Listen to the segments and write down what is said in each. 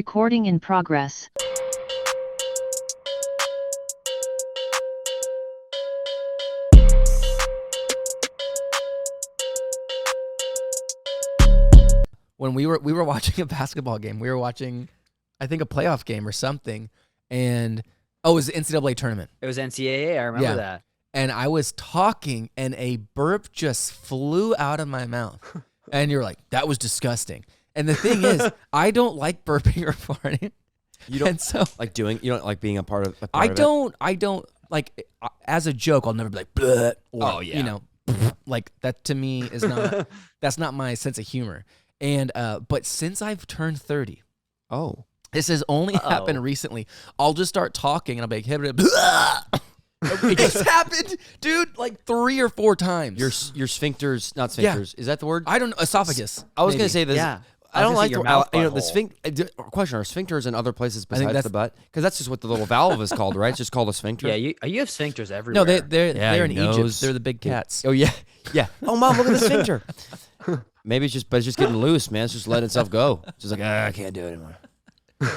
Recording in progress. When we were watching a basketball game, we were watching, I think, a playoff game or something, and it was the NCAA tournament. It was NCAA. I remember that. And I was talking, and a burp just flew out of my mouth, and you're like, "That was disgusting." And the thing is, I don't like burping or farting. You don't like doing. You don't like being a part of. I don't like as a joke. I'll never be like, bleh, or, you know, like that to me is not. That's not my sense of humor. And but since I've turned 30, this has only happened recently. I'll just start talking and I'll be like, it just happened, dude, like 3 or 4 times. Your sphincters, not sphincters. Is that the word? I don't know, esophagus. I was gonna say this. Yeah. I don't like your the mouth the sphincter. Question: Are sphincters in other places besides the butt? Because that's just what the little valve is called, right? It's just called a sphincter. Yeah, you have sphincters everywhere. No, they're in nose. Egypt. They're the big cats. Oh yeah. Oh mom, look at the sphincter. Maybe it's just getting loose, man. It's just letting itself go. It's just like I can't do it anymore.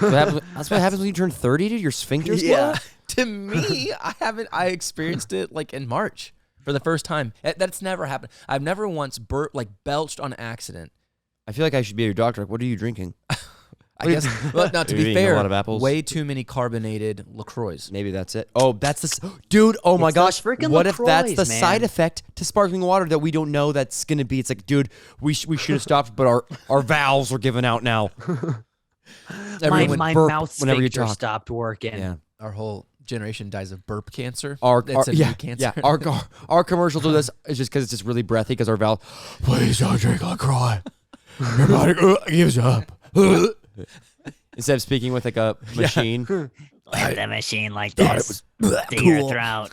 That's what happens when you turn 30, dude. Your sphincters blow up? To me, I experienced it like in March for the first time. That's never happened. I've never once belched on accident. I feel like I should be your doctor. What are you drinking? I guess. Well, now to Are you be eating a fair, lot of apples? way too many carbonated LaCroix. Maybe that's it. Oh, that's dude. Oh my It's gosh. those freaking What if that's LaCroix, the man. side effect to sparkling water that we don't know that's gonna be? It's like, dude, we should have stopped, but our valves are giving out now. My burp mouth whenever you sphincter talk. stopped working. Yeah. Our whole generation dies of burp cancer. It's a new cancer. Yeah. Our commercial to this is just because it's just really breathy because our valve. Please don't drink LaCroix. Your body gives up. Instead of speaking with like a machine. Let the machine like this to your throat.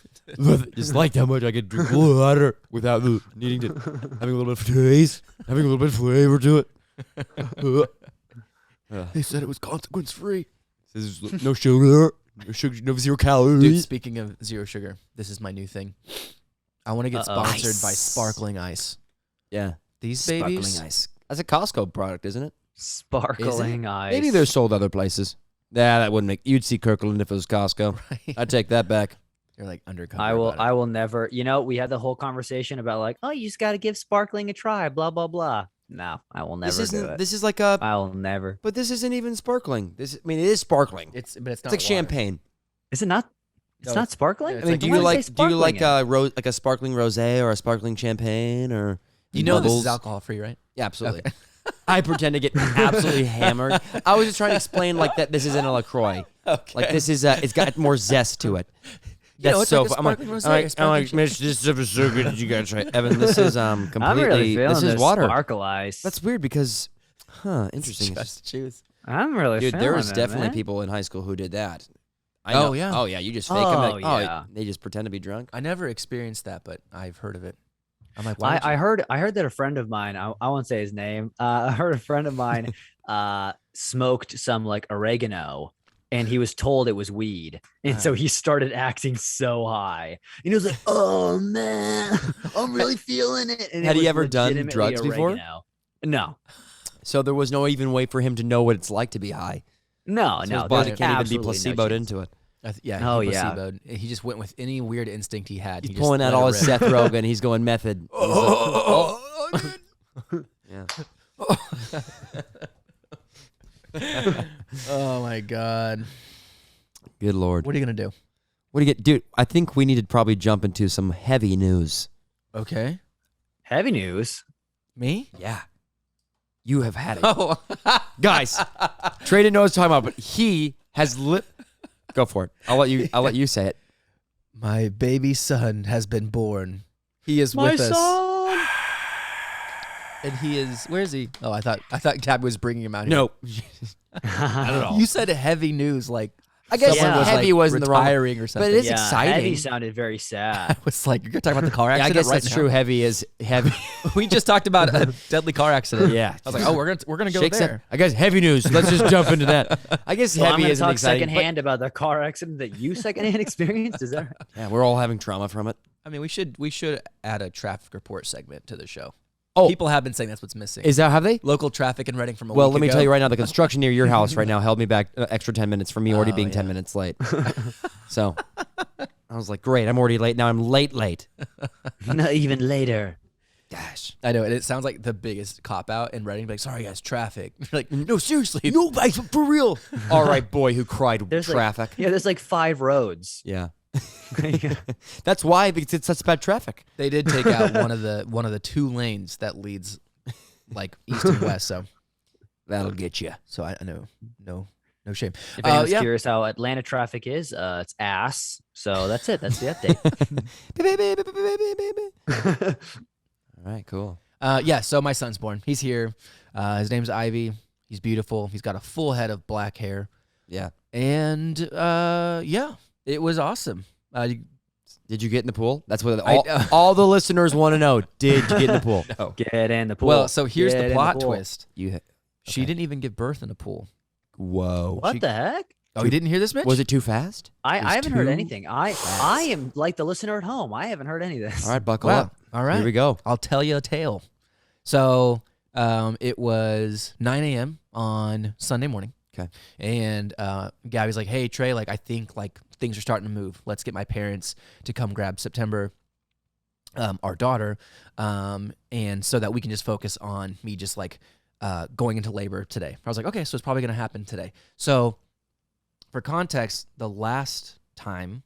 Just like how much I could drink water without needing to having a little bit of taste, having a little bit of flavor to it. They said it was consequence free. No sugar, no 0 calories. Dude, speaking of zero sugar, this is my new thing. I want to get sponsored by Sparkling Ice. Yeah, These Sparkling babies. ice. That's a Costco product, isn't it? Sparkling ice. Maybe they're sold other places. Nah, that wouldn't make. You'd see Kirkland if it was Costco. Right. I'd take that back. You're like undercover. I will never. You know, we had the whole conversation about like, oh, you just got to give sparkling a try. Blah blah blah. No, I will never do it. This is like a. I will never. But this isn't even sparkling. It is sparkling. It's not. It's like water. champagne. Is it not? It's No, not sparkling. yeah, I mean, it's do like- you Why does it say like sparkling in it? a sparkling rosé or a sparkling champagne or You know this bubbles? is alcohol free, right? Yeah, absolutely. I pretend to get absolutely hammered. I was just trying to explain like that this isn't a LaCroix. Okay. Like this is it's got more zest to it. You know, That's it's so like a I'm like, sparkling rosé, I'm a like, I'm sparkling like, Mitch, this stuff is so good that you gotta try it. Evan, this is completely I'm really feeling this is this water. sparkle ice. That's weird because interesting. Just choose. I'm really Dude, feeling there was it, definitely man. people in high school who did that. I Oh, know. yeah. Oh yeah, you just fake them. Oh, Like, yeah. they just pretend to be drunk. I never experienced that, but I've heard of it. I'm like, why? I heard that a friend of mine, I won't say his name. I heard a friend of mine smoked some like oregano, and he was told it was weed, and so he started acting so high, and he was like, "Oh man, I'm really feeling it." And Had it he was ever done legitimately drugs before? oregano. No, So there was no even way for him to know what it's like to be high. no, So no. his body there's can't even be absolutely no placeboed chance. into it. Yeah. Oh, he yeah. placeboed. He just went with any weird instinct he had. He's He just pulling out let all it his rip. Seth Rogen. He's going method. He's like, yeah. Oh my god. Good Lord. What are you gonna do? What do you get, dude? I think we need to probably jump into some heavy news. Okay. Heavy news. Me? Yeah. You have had it. Oh. Guys, Trey didn't know what I was talking about, but he has Go for it. I'll let you say it. My baby son has been born. He is with us. son. And he is. Where is he? Oh, I thought Gabby was bringing him out here. No. I don't know. You said heavy news, like I guess someone was heavy like wasn't the wrong. retiring or something. But it is Yeah, exciting. Heavy sounded very I sad. was like, you're talking about the car Yeah, I accident. guess right that's now? true. Heavy is heavy. We just talked about a deadly car accident. Yeah. I was like, oh, we're gonna go Shakes there. it. I guess heavy news. Let's just jump into that. I guess Well, I'm heavy going to isn't talk exciting. but- secondhand about the car accident that you secondhand experienced. Is that right? Yeah, we're all having trauma from it. I mean, we should add a traffic report segment to the show. Oh. People have been saying that's what's missing. Is that, have they? Local traffic and Reading from a Well, week let me ago. tell you right now, the construction near your house right now held me back extra 10 minutes from me already being 10 minutes late. So I was like, great, I'm already late. Now I'm late. Not even later. Gosh. I know, and it sounds like the biggest cop out in Reading. Like, sorry guys, traffic. You're like, no, seriously, no, guys, for real. All right, boy who cried There's traffic. There's like 5 roads. Yeah. That's why, because it's such bad traffic. They did take out one of the 2 lanes that leads like east and west. So that'll get you. So I know, no shame. If anyone's curious how Atlanta traffic is, it's ass. So that's it. That's the update. All right, cool. So my son's born. He's here. His name's Ivy. He's beautiful. He's got a full head of black hair. Yeah. And it was awesome. Did you get in the pool? That's what all the listeners want to know. Did you get in the pool? No. Get in the pool. Well, so here's the plot twist. She Okay. didn't even give birth in a pool. Whoa. what the heck? Oh, you didn't hear this, Mitch? Was it too fast? I haven't heard too anything. I am like the listener at home. I haven't heard any of this. All right, buckle Wow. up. All right. Here we go. I'll tell you a tale. So it was 9 a.m. on Sunday morning. Okay. And Gabby's like, hey, Trey, like I think like things are starting to move. Let's get my parents to come grab September, our daughter, and so that we can just focus on me just like going into labor today. I was like, okay, so it's probably going to happen today. So for context, the last time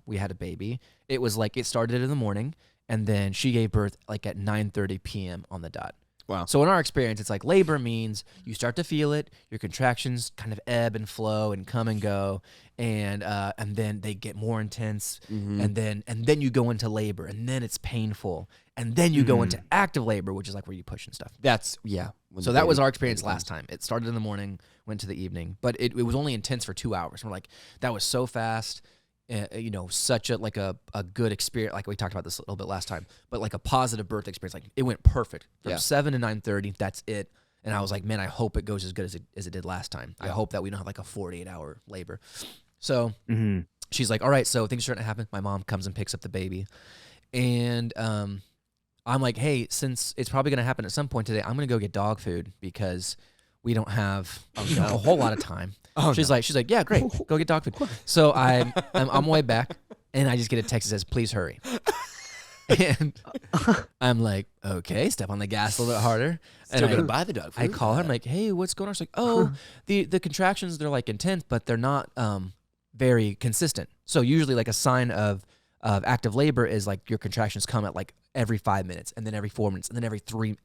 we had a baby, it was like it started in the morning, and then she gave birth like at 9:30 p.m. on the dot. Wow. So in our experience, it's like labor means you start to feel it, your contractions kind of ebb and flow and come and go, and then they get more intense, and then you go into labor, and then it's painful, and then you go into active labor, which is like where you push and stuff. So that was our experience last time. It started in the morning, went to the evening, but it was only intense for 2 hours. We're like, that was so fast. Such a good experience. Like we talked about this a little bit last time, but like a positive birth experience. Like it went perfect from 7 to 9:30. That's it. And I was like, man, I hope it goes as good as it did last time. I hope that we don't have like a 48-hour labor. So she's like, all right, so things are starting to happen. My mom comes and picks up the baby, and I'm like, hey, since it's probably going to happen at some point today, I'm going to go get dog food because we don't have a whole lot of time. She's like, yeah, great, go get dog food. So I'm on my way back, and I just get a text that says, please hurry. And I'm like, okay, step on the gas a little bit harder. Still and gonna buy the dog food. I call her. I'm like, hey, what's going on? She's like, oh, the contractions, they're like intense, but they're not very consistent. So usually like a sign of active labor is like your contractions come at like every 5 minutes, and then every 4 minutes, and then every 3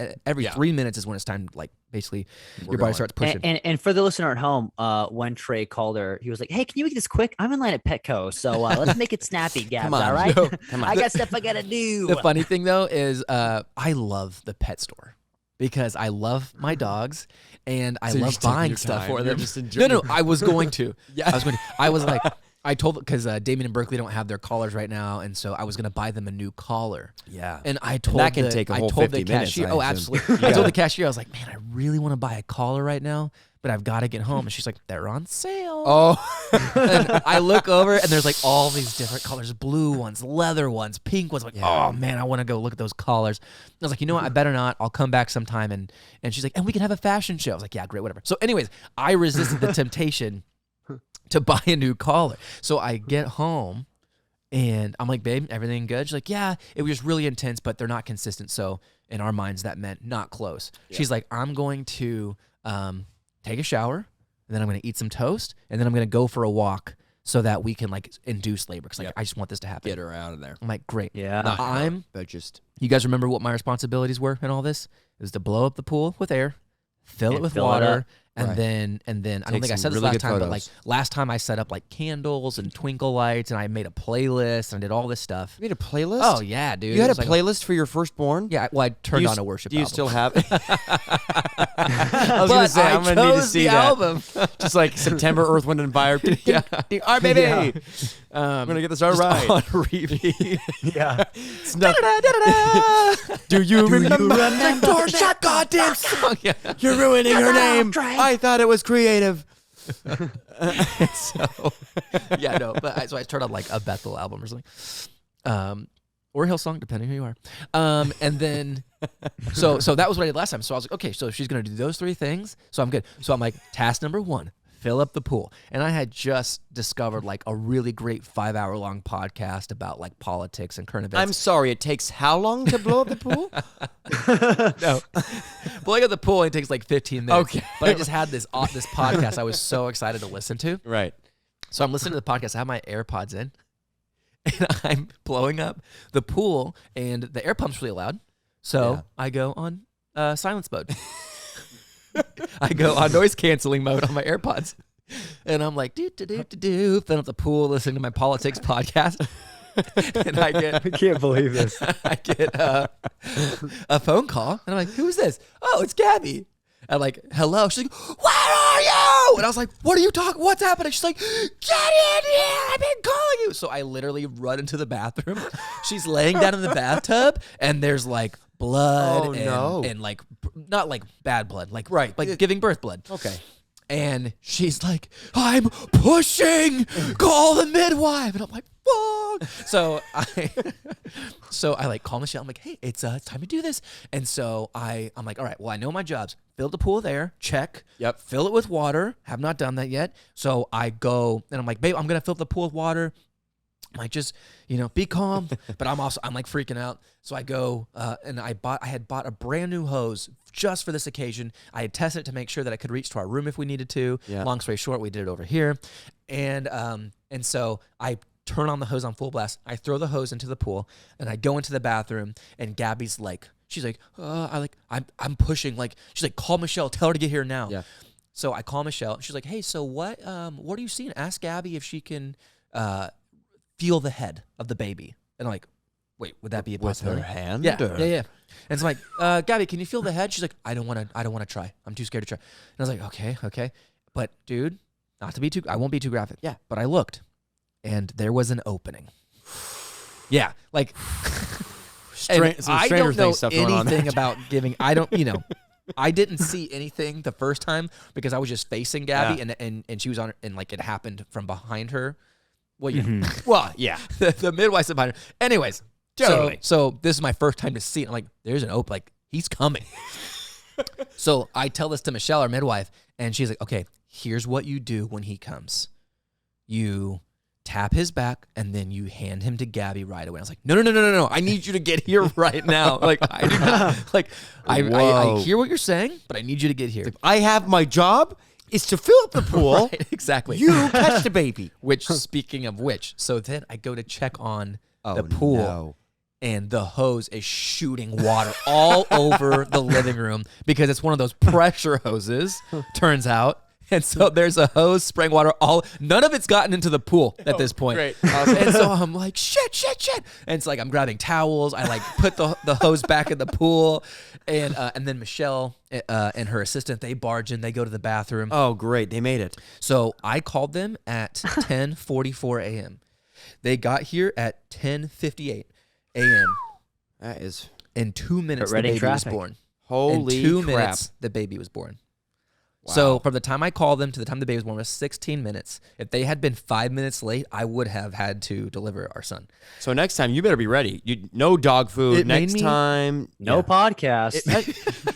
minutes is when it's time to like basically your body starts pushing. And for the listener at home, when Trey called her, he was like, "Hey, can you make this quick? I'm in line at Petco, so let's make it snappy, Gabs. Come on. All right? No, come on. I got stuff I gotta do." The funny thing though is I love the pet store because I love my dogs and I love buying stuff for them. No, I was going to. I was like, I told, because Damien and Berkeley don't have their collars right now, and so I was going to buy them a new collar. Yeah. And I told that can take a whole 50 minutes. Cashier, absolutely. I told the cashier, I was like, man, I really want to buy a collar right now, but I've got to get home. And she's like, they're on sale. Oh. And I look over, and there's like all these different colors, blue ones, leather ones, pink ones. I'm like, oh man, I want to go look at those collars. I was like, you know what? I better not. I'll come back sometime. And she's like, and we can have a fashion show. I was like, yeah, great, whatever. So anyways, I resisted the temptation to buy a new collar. So I get home and I'm like, babe, everything good? She's like, yeah, it was just really intense, but they're not consistent. So in our minds, that meant not close. Yeah. She's like, I'm going to take a shower, and then I'm going to eat some toast, and then I'm going to go for a walk so that we can like induce labor. Cause like, I just want this to happen. Get her out of there. I'm like, great. Yeah. You guys remember what my responsibilities were in all this? It was to blow up the pool with air, fill it with water, and then I don't think I said this last time, but like last time I set up like candles and twinkle lights, and I made a playlist and I did all this stuff. You made a playlist? Oh yeah, dude. You had a playlist for your firstborn? Yeah, well, I turned on a worship album. Do you still have it? I was going to say, I'm going to need to see that. Album. Just like September, Earth, Wind, and Fire. All right, baby. Yeah. I'm going to get this all right. On repeat. Yeah. It's not, do you remember your shot, goddamn song? Yeah. You're ruining her name. I thought it was creative. So, yeah, no, but so I turned on like a Bethel album or something. or Hillsong, depending who you are. And then, so that was what I did last time. So I was like, okay, so she's going to do those 3 things. So I'm good. So I'm like, task number 1, fill up the pool. And I had just discovered like a really great 5-hour-long podcast about like politics and current events. I'm sorry, it takes how long to blow up the pool? No. Blowing up the pool only takes like 15 minutes. Okay. But I just had this podcast I was so excited to listen to. Right. So I'm listening to the podcast. I have my AirPods in. And I'm blowing up the pool, and the air pump's really loud. So I go on silence mode. I go on noise canceling mode on my AirPods. And I'm like, do, filling up the pool, listening to my politics podcast. And I can't believe this. I get a phone call, and I'm like, who is this? Oh, it's Gabby. I'm like, hello. She's like, where are you? And I was like, what are you talking? What's happening? She's like, get in here. I've been calling you. So I literally run into the bathroom. She's laying down in the bathtub, and there's like blood and like, not like bad blood, like giving birth blood. Okay. And she's like, I'm pushing. Call the midwife. And I'm like, fuck. So I like call Michelle. I'm like, hey, it's time to do this. And so I'm like, all right, well, I know my jobs. Fill the pool there. Check. Yep. Fill it with water. Have not done that yet. So I go and I'm like, babe, I'm going to fill the pool with water. I'm like, just, be calm. But I'm like freaking out. So I go and I had bought a brand new hose just for this occasion. I had tested it to make sure that I could reach to our room if we needed to. Yeah. Long story short, we did it over here. And so I turn on the hose on full blast. I throw the hose into the pool, and I go into the bathroom, and Gabby's like, she's like, I'm pushing. Like, she's like, call Michelle, tell her to get here now. Yeah. So I call Michelle. She's like, hey, so what are you seeing? Ask Gabby if she can feel the head of the baby. And I'm like, wait, would that be a possibility? With her hand? Yeah. And so I'm like, Gabby, can you feel the head? She's like, I don't want to try. I'm too scared to try. And I was like, okay. But dude, I won't be too graphic. Yeah. But I looked, and there was an opening. Yeah. Like, I don't know anything about giving. I don't, I didn't see anything the first time because I was just facing Gabby and she was on, and like it happened from behind her. Well, yeah. Well, yeah. The midwife's behind her. Anyways, totally. So this is my first time to see it. I'm like, there's an open, like he's coming. So I tell this to Michelle, our midwife, and she's like, okay, here's what you do when he comes. You tap his back, and then you hand him to Gabby right away. I was like, no. I need you to get here right now. Like, I do not, like, I hear what you're saying, but I need you to get here. I have my job is to fill up the pool. Right, exactly. You catch the baby. Which, speaking of which, so then I go to check on the pool, and the hose is shooting water all over the living room because it's one of those pressure hoses, turns out. And so there's a hose spraying water none of it's gotten into the pool at this point. Great. And so I'm like, shit. And it's like, I'm grabbing towels. I like put the hose back in the pool. And then Michelle and her assistant, they barge in, they go to the bathroom. Oh, great. They made it. So I called them at 10:44 a.m. They got here at 10:58 a.m. That is. In 2 minutes, the baby was born. Holy In 2 crap. minutes, the baby was born. Wow. So from the time I called them to the time the baby was born was 16 minutes. If they had been 5 minutes late, I would have had to deliver our son. So next time, you better be ready. No dog food. Next time, no podcast.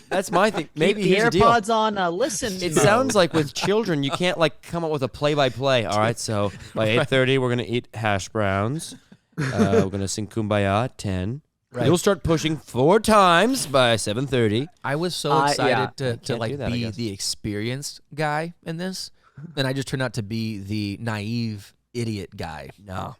That's my thing. Maybe Keep the here's the AirPods deal. on listen. It sounds like with children, you can't like come up with a play-by-play. All right, so by 8:30, we're gonna eat hash browns. We're gonna sing Kumbaya at 10. Right. You'll start pushing 4 times by 7:30. I was so excited to like that, be the experienced guy in this, and I just turned out to be the naive idiot guy. No,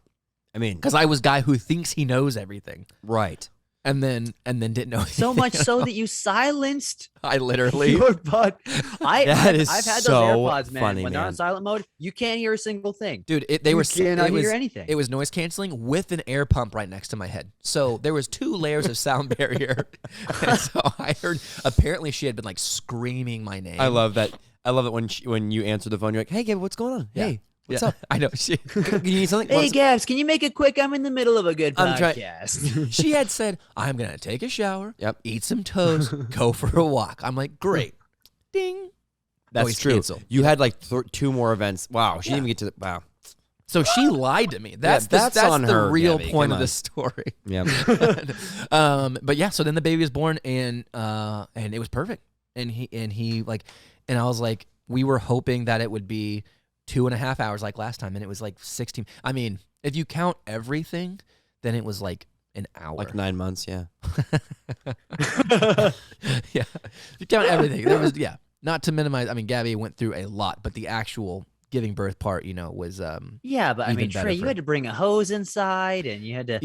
I mean, because I was guy who thinks he knows everything, right? And then didn't know anything. So much so that you silenced. I literally. Your butt. I've had those so AirPods, man. funny, When they're on silent mode, you can't hear a single thing. Dude, you cannot hear anything. It was noise canceling with an air pump right next to my head. So there was 2 layers of sound barrier. And so I heard, apparently she had been like screaming my name. I love that. I love it when you answer the phone, you're like, hey, Gabe, what's going on? Yeah. Hey. What's up? I know. You need something? Hey, Gabs, can you make it quick? I'm in the middle of a good podcast. She had said, I'm going to take a shower, eat some toast, go for a walk. I'm like, great. Ding. That's Noise true. cancel. You had like 2 more events. Wow. She didn't even get to the. Wow. So she lied to me. That's on the her, real Gabby. point Come of on. the story. Yeah. But yeah, so then the baby was born, and it was perfect. And he like, and I was like, we were hoping that it would be 2.5 hours like last time, and it was like 16. I mean, if you count everything, then it was like an hour. Like 9 months, yeah. Yeah. If you count everything, there was not to minimize. I mean, Gabby went through a lot, but the actual giving birth part, was Yeah, but I even mean, better Trey, you for- had to bring a hose inside, and you had to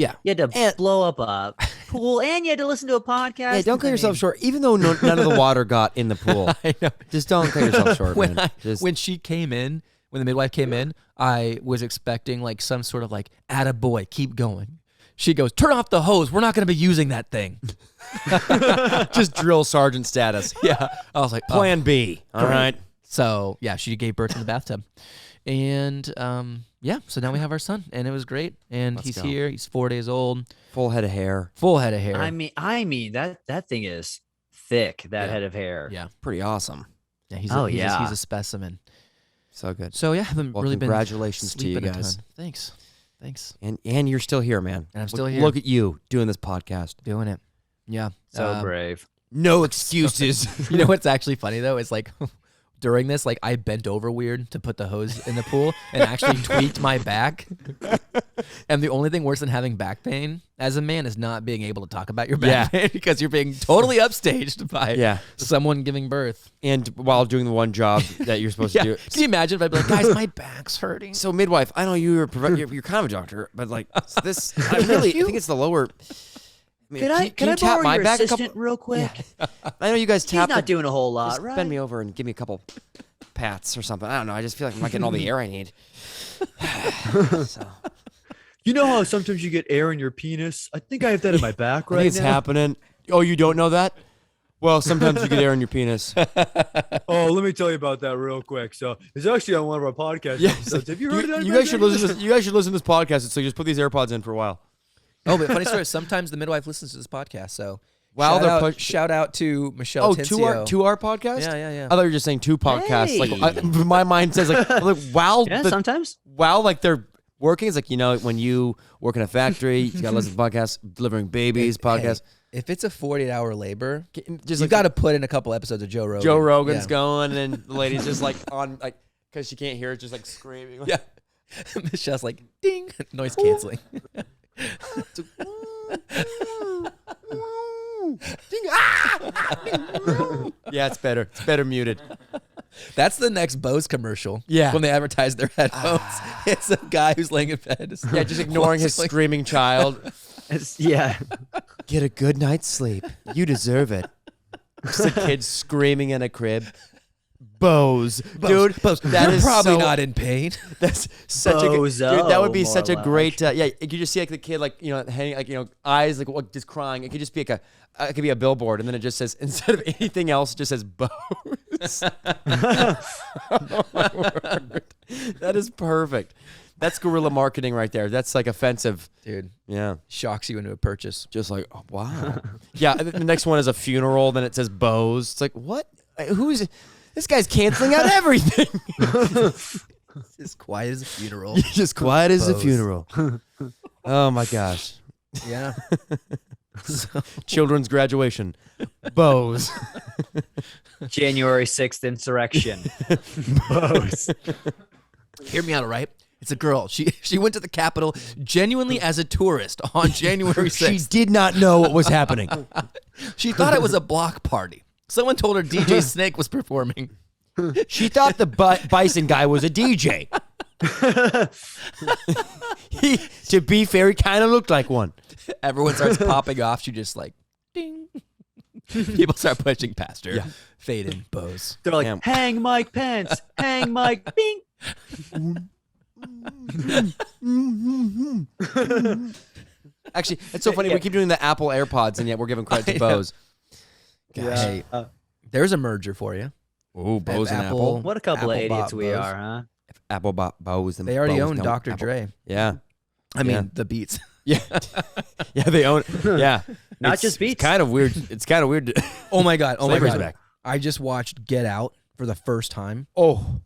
And- blow up a pool, and you had to listen to a podcast. Yeah, don't cut yourself short. Even though none of the water got in the pool, I know. just don't cut yourself short, when man. Just, when she came in, when the midwife came in, I was expecting like some sort of like, attaboy, keep going. She goes, turn off the hose. We're not going to be using that thing. just drill sergeant status. Yeah. I was like, Plan B. All right. So yeah, she gave birth in the bathtub. And so now we have our son, and it was great. And Let's he's go. here. He's 4 days old. Full head of hair. Full head of hair. I mean that thing is thick. That Yeah. head of hair. Yeah. Pretty awesome. Yeah. He's a specimen. So good. So yeah, I've been Well, really been congratulations to you sleeping a guys. ton. Thanks. And you're still here, man. And I'm still Look- here. Look at you doing this podcast. Doing it. Yeah. So brave. No excuses. You know what's actually funny though? It's like during this, like I bent over weird to put the hose in the pool and actually tweaked my back. And the only thing worse than having back pain as a man is not being able to talk about your back pain because you're being totally upstaged by someone giving birth. And while doing the one job that you're supposed to do. Can you imagine if I'd be like, guys, my back's hurting? So midwife, I know you're kind of a doctor, but like this, I think it's the lower. I mean, Can I tap borrow my your back a assistant couple? real quick? I know you guys He's tap. not doing a whole lot, Just right? bend me over and give me a couple pats or something. I don't know. I just feel like I'm not getting all the air I need. So. You know how sometimes you get air in your penis? I think I have that in my back I think it's happening. Oh, you don't know that? Well, sometimes you get air in your penis. Oh, let me tell you about that real quick. So it's actually on one of our podcast episodes. Have you heard of that? You guys should listen. You guys should listen to this podcast. So just put these AirPods in for a while. Oh, but funny story. Sometimes the midwife listens to this podcast. So Wow, shout out to Michelle Tencio. to our podcast. Yeah. I thought you were just saying 2 podcasts. Hey. Like my mind says like wow. Yeah, sometimes. Wow, like they're working. It's like when you work in a factory, you gotta listen to podcasts, delivering babies podcast. Hey, if it's a 48-hour labor, Just you like got to put in a couple episodes of Joe Rogan. Joe Rogan's Yeah. going, and then the lady's just like on like because she can't hear it, just like screaming. Like, Yeah. Michelle's like, ding, noise canceling. Yeah, it's better. It's better muted. That's the next Bose commercial. Yeah. When they advertise their headphones. It's a guy who's laying in bed. Yeah, just ignoring his Like, screaming child. Yeah. Get a good night's sleep. You deserve it. Just a kid screaming in a crib. Bose. Dude, Bose, that you're is probably so- not in pain. That's such a good, Bozo, dude, that would be more such a like. great yeah, you could just see like the kid like hanging like eyes like just crying. It could just be like it could be a billboard and then it just says instead of anything else it just says Bose. Oh my word. That is perfect. That's guerrilla marketing right there. That's like offensive. Dude, Yeah. shocks you into a purchase. Just like, oh, wow. Yeah, and then the next one is a funeral, then it says Bose. It's like, what? Who's this guy's canceling out everything. As quiet as a funeral. Just quiet as a Bose. funeral. Oh my gosh. Yeah. Children's graduation. Bose. January 6th insurrection. Bose. Hear me out, all right? It's a girl. She went to the Capitol genuinely as a tourist on January 6th. She did not know what was happening. She thought it was a block party. Someone told her DJ Snake was performing. She thought the bison guy was a DJ. To be fair, he kind of looked like one. Everyone starts popping off. She just like, ding. People start pushing past her. Yeah. Fade in, Bose. They're like, Damn. hang Mike Pence. Hang Mike. Bing. Actually, it's so funny. We keep doing the Apple AirPods, and yet we're giving credit to I know. Bose. Gosh. Hey, there's a merger for you. Ooh, Bose and Apple. Apple. What a couple of Apple idiots bought we Bose. are, huh? Apple bought Bose. And They already Bose own don't- Dr. Apple. Dre. Yeah. I mean, Yeah. the Beats. Yeah. Yeah, they own Yeah. Not It's- just Beats. It's kind of weird. It's kind of weird. Oh my God. Oh my Slavery's God. back. I just watched Get Out for the first time. Oh.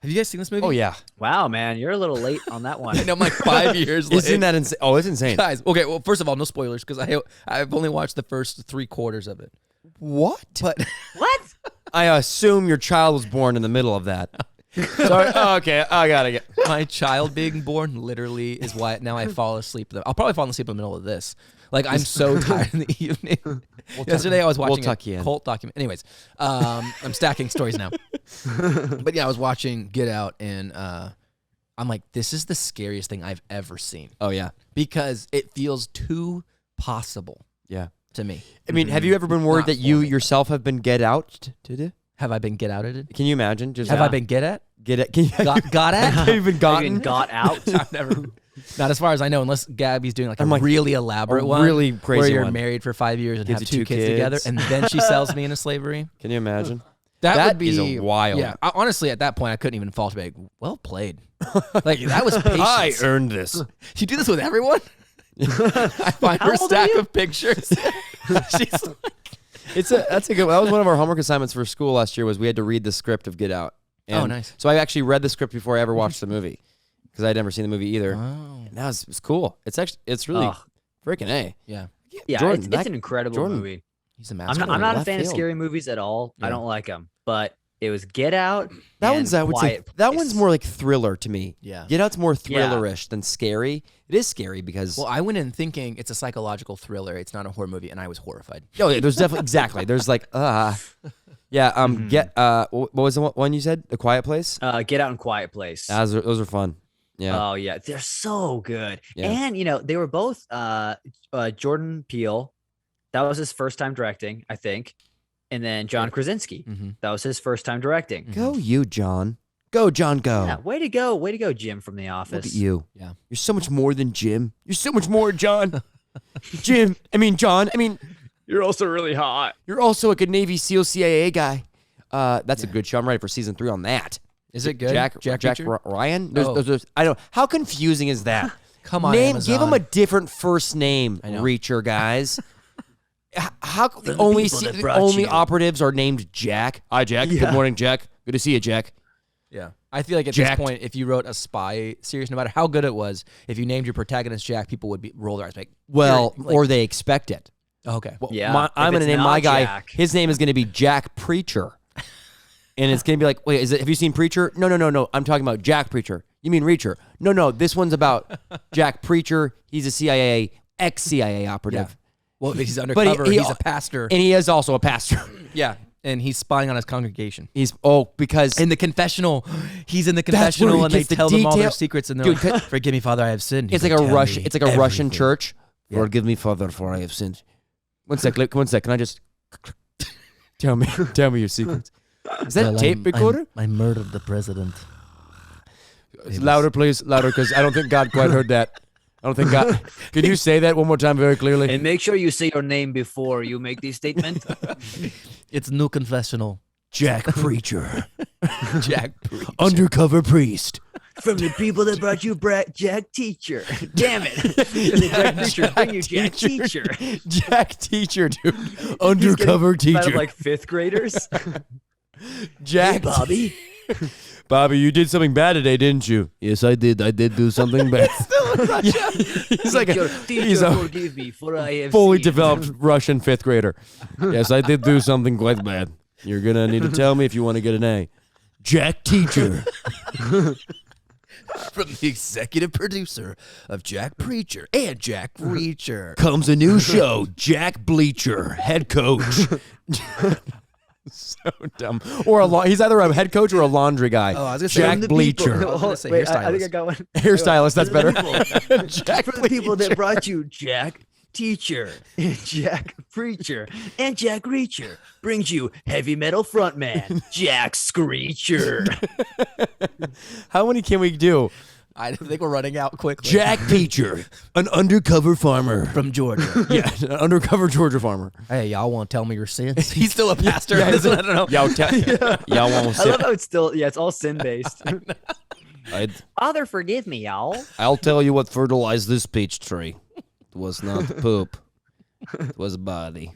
Have you guys seen this movie? Oh yeah. Wow, man, you're a little late on that one. I know, I'm like 5 years late. Isn't that insane? Oh, it's insane. Guys, okay, well, first of all, no spoilers because I've only watched the first 3/4 of it. What? But What? I assume your child was born in the middle of that. Sorry. Oh, okay, I gotta get. my child being born literally is why now I fall asleep. I'll probably fall asleep in the middle of this. Like, I'm so tired in the evening. Yesterday I was watching a cult document. Anyways, I'm stacking stories now. But yeah, I was watching Get Out, and I'm like, this is the scariest thing I've ever seen. Oh yeah, because it feels too possible. Yeah, to me. I mean, have you ever been worried that you yourself have been get out to? Have I been get outed? Can you imagine? Just have I been get at? Get it? Can you, got at? Have you been gotten? Even got out? I've never. Not as far as I know, unless Gabby's doing like a really elaborate one, really crazy where you're one. married for 5 years and Gives have you 2 two kids together, kids. and then she sells me into slavery. Can you imagine? That would be is wild. Yeah, honestly, at that point, I couldn't even fault her. Like, well played. Like, that was patience. I earned this. You do this with everyone? I find her stack of pictures. She's like, That's a good. That was one of our homework assignments for school last year. Was we had to read the script of Get Out. And nice. So I actually read the script before I ever watched the movie because I'd never seen the movie either. Oh. And that was cool. It's really freaking A. Yeah. Yeah, Jordan, it's an incredible movie. He's a I'm master. not a left fan of field. scary movies at all. Yeah. I don't like them. But it was Get Out. That and one's I would say Quiet that Place. one's more like thriller to me. Yeah. Get Out's more thrillerish than scary. It is scary because Well, I went in thinking it's a psychological thriller. It's not a horror movie, and I was horrified. oh yeah, there's definitely exactly. There's like yeah. Get what was the one you said? The Quiet Place. Get Out and Quiet Place. Those are fun. Yeah. Oh yeah, they're so good. Yeah. And they were both Jordan Peele. That was his first time directing, I think. And then John Krasinski. Mm-hmm. That was his first time directing. Go you, John. Go, John. Go. Yeah, way to go, Jim from The Office. Look at you. Yeah. You're so much more than Jim. You're so much more, John. John. I mean, You're also really hot. you're also like a Navy SEAL CIA guy. That's a good show. I'm ready for season 3 on that. Is it good? Jack Reacher? Ryan? Oh. I don't. How confusing is that? Come on, Give Amazon. him a different first name, I know. Reacher guys. How the the only people that the brought only you. operatives are named Jack? Hi, Jack. Good morning, Jack. Good to see you, Jack. Yeah. I feel like at Jacked. this point, if you wrote a spy series, no matter how good it was, if you named your protagonist Jack, people would roll their eyes like, Well, you're, like- or they expect it. okay. Well, Yeah, I'm if going to it's name my not guy. Jack. His name is going to be Jack Preacher. And it's going to be like, wait, have you seen Preacher? No. I'm talking about Jack Preacher. You mean Reacher? No. This one's about Jack Preacher. He's a ex-CIA operative. Well, he's undercover. He's a pastor. And he is also a pastor. Yeah. And he's spying on his congregation. Because In the confessional, he's in the That's where confessional he and they gets the tell them all their detail. secrets and they're Dude, like, forgive me, Father, I have sinned. it's He's like a "Tell Russian. me It's like a Russian everything." church. Forgive me, Father, for I have sinned. One sec. Can I just tell me your secrets? Is that Well, tape recorder? I murdered the president. Louder, please, louder, because I don't think God quite heard that. I don't think God. Can you say that one more time very clearly? And make sure you say your name before you make the statement. It's new confessional. Jack Preacher, Jack Preacher. undercover priest. From the people that brought you Jack Teacher. Damn it. The Jack Teacher, bring you Jack Teacher. Jack Teacher, dude. Undercover He's getting fed teacher. up like 5th graders. Jack. Bobby. Bobby, you did something bad today, didn't you? Yes, I did. I did do something bad. He's like he's a forgive me for I have fully sinned. developed Russian 5th grader. Yes, I did do something quite bad. You're going to need to tell me if you want to get an A. Jack Teacher. From the executive producer of Jack Preacher and Jack Reacher. Comes a new show, Jack Bleacher, head coach. So dumb. Or he's either a head coach or a laundry guy. Oh, I was gonna say- Jack From the Bleacher. I was gonna say Wait, I think hairstylist. I got one. Hairstylist, that's better. Jack For the people Bleacher. that brought you Jack Teacher, and Jack Preacher, and Jack Reacher brings you heavy metal frontman Jack Screecher. How many can we do? I think we're running out quickly. Jack Preacher, an undercover farmer. from Georgia. Yeah, an undercover Georgia farmer. Hey, y'all want to tell me your sins? He's still a pastor. I don't know. Y'all won't I love how it's still, it's all sin based. Father, forgive me, y'all. I'll tell you what fertilized this peach tree. It was not poop. It was a body.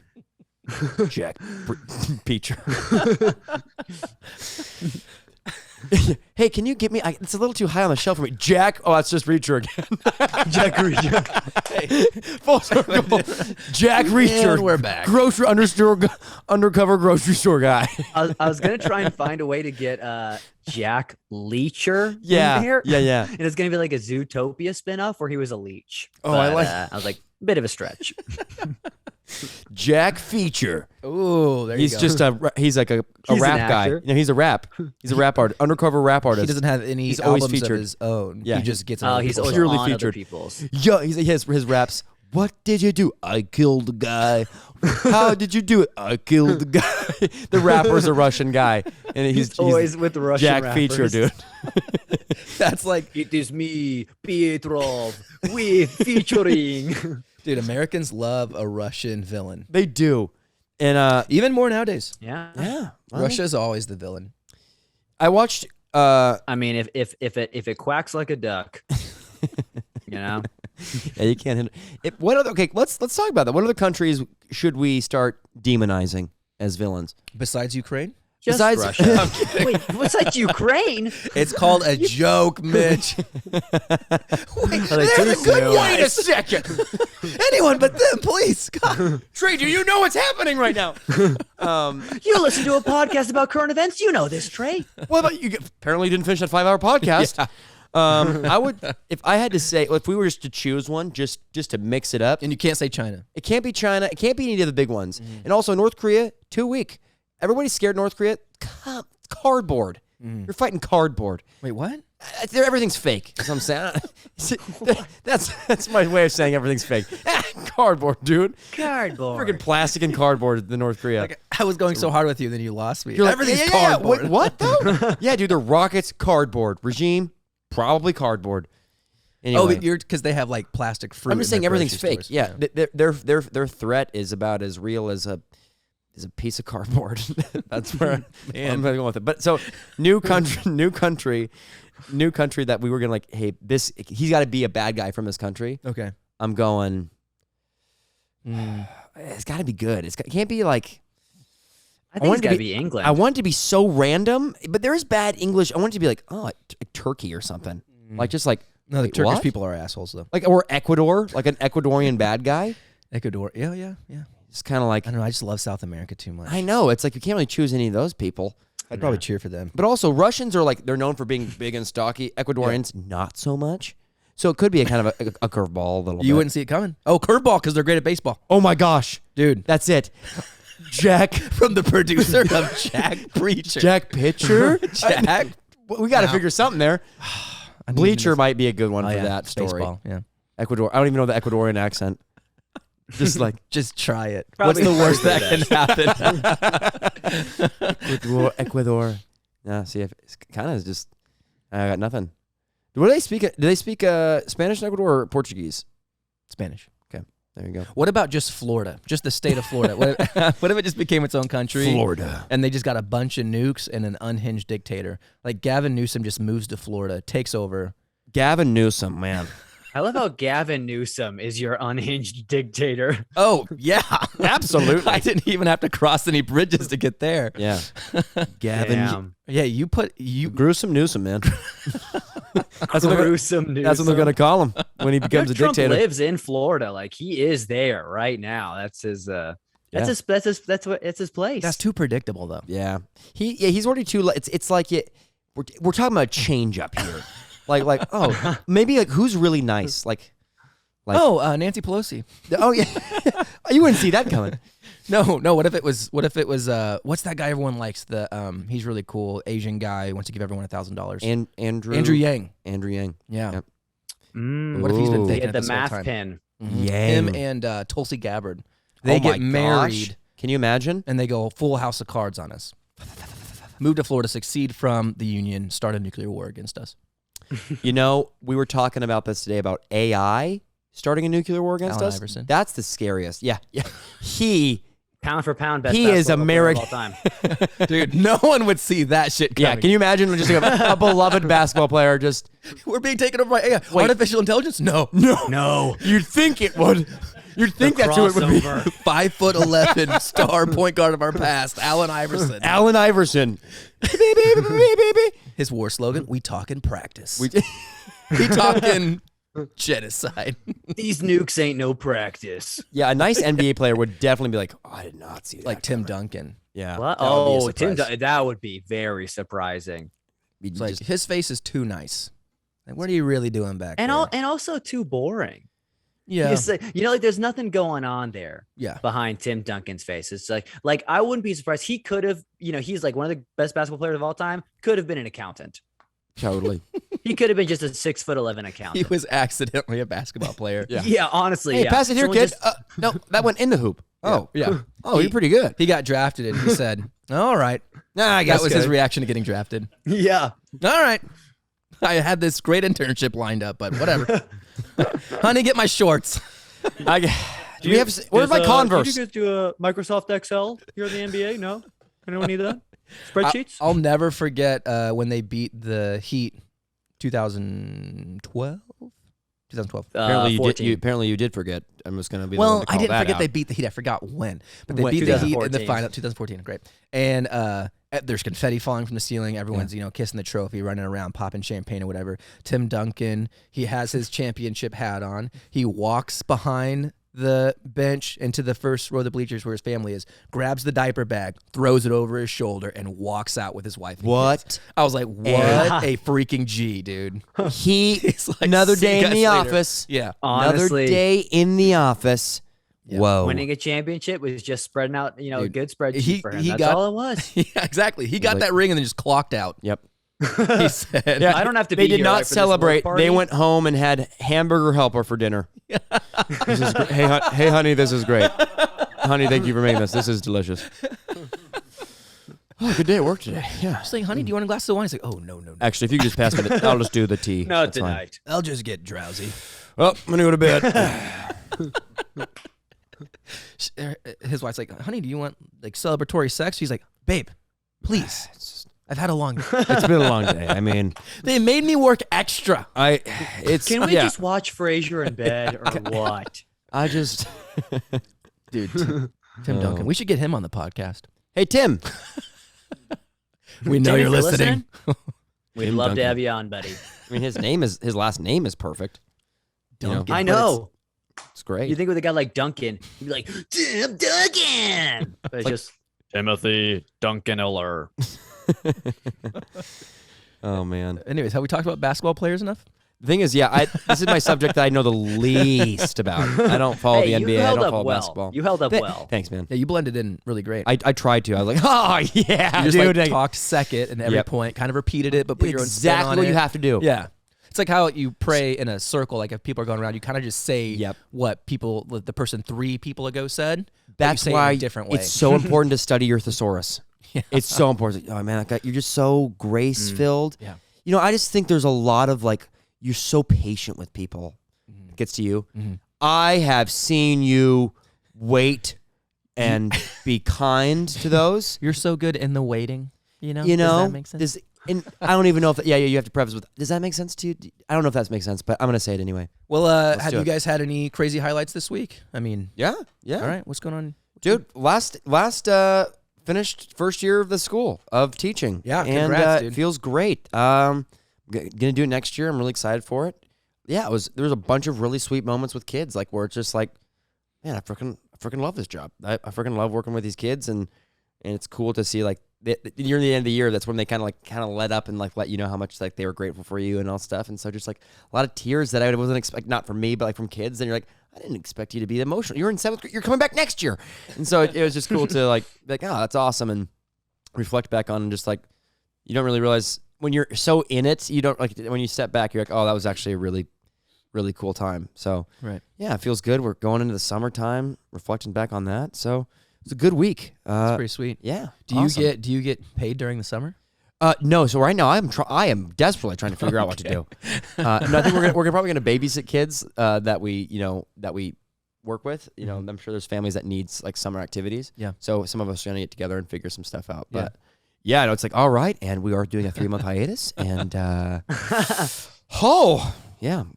Jack Preacher. Hey, can you get me? It's a little too high on the shelf for me. Jack. Oh, that's just Reacher again. Jack Reacher. Full circle. Jack Reacher. And we're back. Undercover grocery store guy. I was gonna try and find a way to get Jack Leacher in there. Yeah. And it's gonna be like a Zootopia spinoff where he was a leech. Oh, I like. I was like, bit of a stretch. Jack Feature. Ooh, there you He's go. just he's like a He's rap an guy. actor. No, he's a rap artist, undercover rap artist. He doesn't have any He's always albums featured. of his own. Yeah. He just gets. Oh, other he's people's always purely on other featured. people's. Yeah, his raps. What did you do? I killed the guy. How did you do it? I killed the guy. The rapper's a Russian guy, and he's always with the Russian Jack rappers. Feature, dude. That's like, It is me, Pietrov, with featuring. dude, Americans love a Russian villain. They do, and Even more nowadays. Yeah. well, Russia's always the villain. I watched. I mean, if it quacks like a duck, you know. Yeah, you can't handle it. What other? Okay, let's talk about that. What other countries should we start demonizing as villains? Besides Ukraine? Just Besides- Russia. Wait, what's that? Ukraine? It's called a joke, Mitch. Are they too soon? Wait a second. Anyone but them, please. God. Trey, do you know what's happening right now? You listen to a podcast about current events. You know this, Trey. What about you? Apparently, didn't finish that 5-hour podcast. I would, if I had to say, if we were just to choose one, just to mix it up. And you can't say China. It can't be China. It can't be any of the big ones. And also North Korea, too weak. Everybody's scared of North Korea. Cardboard. You're fighting cardboard. Wait, what? Everything's fake. That's what I'm saying. That's my way of saying everything's fake. Cardboard, dude. Cardboard. Freaking plastic and cardboard in North Korea. Like, I was going so hard with you, then you lost me. You're like, Everything's yeah. cardboard. What though? Yeah, dude. The rockets, cardboard. Regime, probably cardboard. Anyway. Oh, you're because they have like plastic fruit. I'm just in saying their everything's grocery fake. stores. Yeah, their threat is about as real as a piece of cardboard. That's where I'm going with it. But so new country that we were gonna like. Hey, he's got to be a bad guy from this country. Okay. I'm going. It's got to be good. It can't be like. I think it's got to be England. I want it to be so random, but there is bad English. I want it to be like like Turkey or something. Like just like. No, the Wait, Turkish what? people are assholes though. Like or Ecuador, like an Ecuadorian bad guy. Ecuador. Yeah. It's kind of like I don't know. I just love South America too much. I know it's like you can't really choose any of those people. I'd probably cheer for them. But also Russians are like they're known for being big and stocky. Ecuadorians not so much. So it could be a kind of a curveball a little bit. You wouldn't see it coming. Oh, curveball because they're great at baseball, Oh my gosh, dude. that's it. Jack From the producer of Jack Preacher. Jack Pitcher. Jack. We got to figure something there. I need Bleacher to- might be a good one Oh, for yeah, that story. baseball, yeah. Ecuador. I don't even know the Ecuadorian accent. Just like Just try it. Probably What's the worst hard that to can happen? Ecuador. Yeah, see, it's kind of just I got nothing. What do they speak? Do they speak Spanish in Ecuador or Portuguese? Spanish. Okay, there you go. What about just Florida? Just the state of Florida. What if it just became its own country? Florida. And they just got a bunch of nukes and an unhinged dictator. Like Gavin Newsom just moves to Florida, takes over. Gavin Newsom, man. I love how Gavin Newsom is your unhinged dictator. Oh, yeah. Absolutely. I didn't even have to cross any bridges to get there. Yeah. Gavin. Damn. Yeah, you Gruesome Newsom, man. That's what Gruesome Newsom. That's what they're gonna call him when he I becomes heard a Trump dictator. lives in Florida. Like he is there right now. That's his. That's his place. That's too predictable though. Yeah, he's already too. It's like we're talking about a change up here. like oh maybe like who's really nice like Nancy Pelosi. oh yeah you wouldn't see that coming. No. What if it was? What's that guy everyone likes? He's really cool, Asian guy who wants to give everyone $1,000. And Andrew Yang. Andrew Yang. Yeah. Yep. What if he's been Ooh. thinking Get the this whole math time? pin. Him Yang. and Tulsi Gabbard. They Oh my get married gosh. Can you imagine? and they go full house of cards on us. Move to Florida, succeed from the Union, start a nuclear war against us. You know, we were talking about this today about AI starting a nuclear war against Allen us. Iverson. That's the scariest. Yeah. He Pound for pound, best He is basketball player of Ameri- all time. Dude, no one would see that shit coming. yeah. Can you imagine just like a beloved basketball player just We're being taken over by AI. Artificial intelligence? No. No. You'd think it would. You'd think that's who it would be. 5'11" star point guard of our past, Allen Iverson. Allen Iverson. His war slogan: "We talk in practice. We talking genocide." These nukes ain't no practice. Yeah, a nice NBA player would definitely be like, oh, I did not see that. Like Tim Duncan. Yeah. What? That would be a Tim, surprise. that would be very surprising. It's like his face is too nice. Like, what are you really doing back And there? and also too boring. Yeah. Just like, like there's nothing going on there. Yeah. Behind Tim Duncan's face. It's like I wouldn't be surprised. He could have, he's like one of the best basketball players of all time. Could have been an accountant. Totally. He could have been just a 6'11" accountant. He was accidentally a basketball player. Yeah, honestly. Hey, yeah. pass it here, Someone kid. just- No, that went in the hoop. Oh, Yeah. Oh, you're pretty good. He got drafted and he said, "All right." Nah, I guess That was his reaction to getting drafted. yeah. All right. I had this great internship lined up, but whatever. Honey, get my shorts. Where's my Converse? Did you guys do a Microsoft Excel here in the NBA? No? Anyone need that? Spreadsheets? I'll never forget when they beat the Heat 2012. 2012. Apparently you did forget. I'm just gonna be. Well, the one to I call didn't that forget out. they beat the Heat. I forgot when, but they When? beat the Heat in the 2014. final. 2014, great. And there's confetti falling from the ceiling. Everyone's kissing the trophy, running around, popping champagne or whatever. Tim Duncan, he has his championship hat on. He walks behind the bench into the first row of the bleachers where his family is, grabs the diaper bag, throws it over his shoulder, and walks out with his wife. And What? kids. I was like, what a freaking G, dude. He's like, another "See you day in guys the later." office. Yeah. Honestly, Another day in the office. Yeah. Whoa. winning a championship was just spreading out, a Dude, good spreadsheet he- for him. he That's got- all it was. Yeah, exactly. He got like- that ring and then just clocked out. Yep. He said, Yeah, I don't have to They be did here, not right, for this work celebrate. party? They went home and had hamburger helper for dinner. This is great. Hey, honey, this is great. Honey, thank you for making this. This is delicious. Oh, good day at work today. Yeah. I was like, honey, do you want a glass of wine? He's like, oh, no. Actually, if you could just pass me the, I'll just do the tea. Not That's fine. tonight. I'll just get drowsy. Well, I'm gonna go to bed. His wife's like, honey, do you want like celebratory sex? She's like, babe, please. I've had a long day. It's been a long day. I mean, They made me work extra. Can we just watch Frasier in bed or what? I just. Dude, Tim Duncan. We should get him on the podcast. Hey, Tim. We know Tim, you're if you're listening. We'd Tim love Duncan. to have you on, buddy. I mean, his last name is perfect. You know, Duncan. I know. it's great. You think with a guy like Duncan, you'd be like, Tim Duncan. But it's Like- just Timothy Duncan Eller. Oh man. Anyways, have we talked about basketball players enough? The thing is, this is my subject that I know the least about. I don't follow Hey, the you NBA. I held don't up follow well. basketball. You held up well. Thanks, man. Yeah, you blended in really great. I tried to. I was like, oh yeah, you just dude. like talked second and every Yep. point, kind of repeated it, but put your own spin exactly on what it. you have to do. Yeah. It's like how you pray in a circle. Like if people are going around, you kind of just say Yep. what the person 3 people ago said. but you That's say it in why a different way. it's so important to study your thesaurus. Yeah. It's so important. Oh man, you're just so grace filled. Yeah. You know, I just think there's a lot of like you're so patient with people. It gets to you. Mhm. I have seen you wait and be kind to those. You're so good in the waiting. You know. You know, Does that make sense? and I don't even know if you have to preface with. Does that make sense to you? I don't know if that makes sense, but I'm gonna say it anyway. Well, have do you it. guys had any crazy highlights this week? I mean, Yeah. all right, what's going on? Dude. Last finished first year of the school of teaching. Yeah, and congrats, dude. it feels great. Gonna do it next year. I'm really excited for it. Yeah, there was a bunch of really sweet moments with kids, like where it's just like, man, I freaking love this job. I freaking love working with these kids, and it's cool to see like near the end of the year. That's when they kind of let up and like let you know how much like they were grateful for you and all stuff. And so just like a lot of tears that I wasn't expect, not from me, but like from kids. And you're like, I didn't expect you to be emotional. You're in 7th grade. You're coming back next year. And so it was just cool to like be like, oh, that's awesome, and reflect back on just like you don't really realize when you're so in it. You don't like when you step back. You're like, oh, that was actually a really, really cool time. So Right. yeah, it feels good. We're going into the summertime, reflecting back on that. So it's a good week. That's pretty sweet. Yeah. Do you get paid during the summer? No. So right now I am desperately trying to figure out what to do. No, I think we're probably gonna babysit kids that we work with. You know, I'm sure there's families that needs like summer activities. Yeah. So some of us are gonna get together and figure some stuff out. Yeah. But yeah, no, it's like all right, and we are doing a 3-month hiatus, and I'm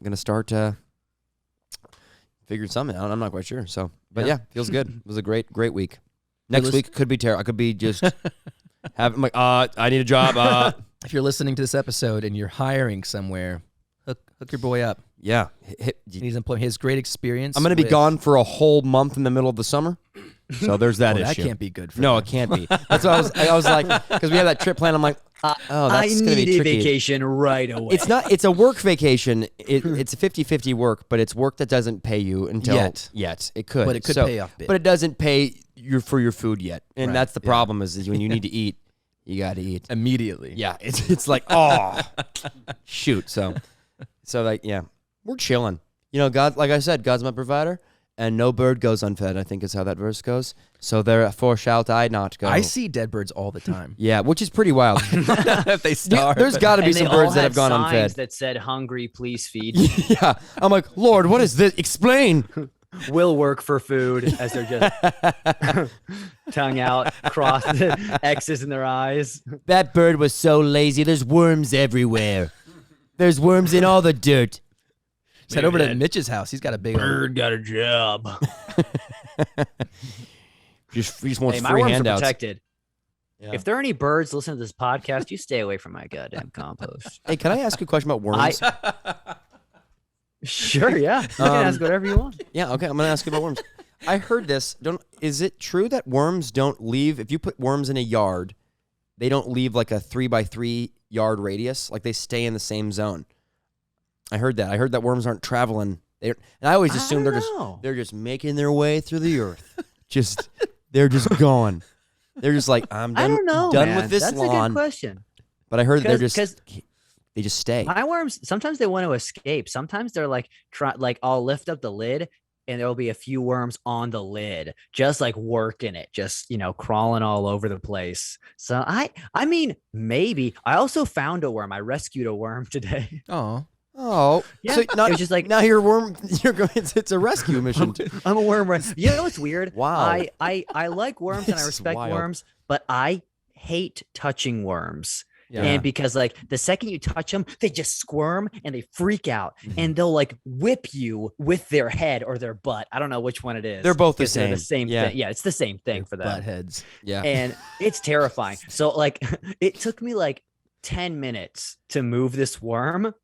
gonna start figured something out. I'm not quite sure. So, but yeah, feels good. It was a great week. Next week could be terrible. I could be just I'm like, I need a job. If you're listening to this episode and you're hiring somewhere, hook your boy up. Yeah. He's employed. He has great experience. I'm going to be gone for a whole month in the middle of the summer. So there's that issue. That can't be good for No, him. it can't be. That's what I was like, because we had that trip planned. I'm like, that's going to be tricky. I need a vacation right away. It's a work vacation. It's a 50-50 work, but it's work that doesn't pay you until yet. It could. But it could pay off big. But it doesn't pay for your food yet. And that's the problem is when you need to eat, you got to eat. Immediately. Yeah. It's like, oh, shoot. So like, yeah, we're chilling. You know, God, like I said, God's my provider. And no bird goes unfed, I think is how that verse goes. So therefore shalt I not go. I see dead birds all the time. Yeah, which is pretty wild. If they starve. There's got to be some birds that have gone signs unfed. that said, hungry, please feed. Yeah. I'm like, Lord, what is this? Explain. Will work for food as they're just tongue out, cross X's in their eyes. That bird was so lazy. There's worms everywhere. There's worms in all the dirt. Just head over to Mitch's house. He's got a big bird got a job. Just wants my free worms handouts. are protected. Yeah. If there are any birds listening to this podcast, you stay away from my goddamn compost. Hey, can I ask you a question about worms? Sure, yeah. You can ask whatever you want. Yeah, okay. I'm going to ask you about worms. I heard this. Is it true that worms don't leave, if you put worms in a yard, they don't leave like a 3x3 yard radius? Like they stay in the same zone. I heard that. I heard that worms aren't traveling. And I always assume they're just making their way through the earth. They're just going. They're just like, I'm done. I don't know, done man. with this That's lawn. a good question. But I heard that they just stay. My worms, sometimes they want to escape. Sometimes they're like, I'll lift up the lid and there'll be a few worms on the lid, just like working it, just, crawling all over the place. So I mean, maybe. I also found a worm. I rescued a worm today. Oh, yeah. So It was just like, now you're a worm. You're going. It's a rescue mission. I'm a worm. You know what's weird? Wow. I like worms and I respect worms, but I hate touching worms. Yeah. And because like the second you touch them, they just squirm and they freak out and they'll like whip you with their head or their butt. I don't know which one it is. They're both the same. They're the same thing. Yeah, it's the same thing for them. Butt heads. Yeah. And it's terrifying. So like it took me like 10 minutes to move this worm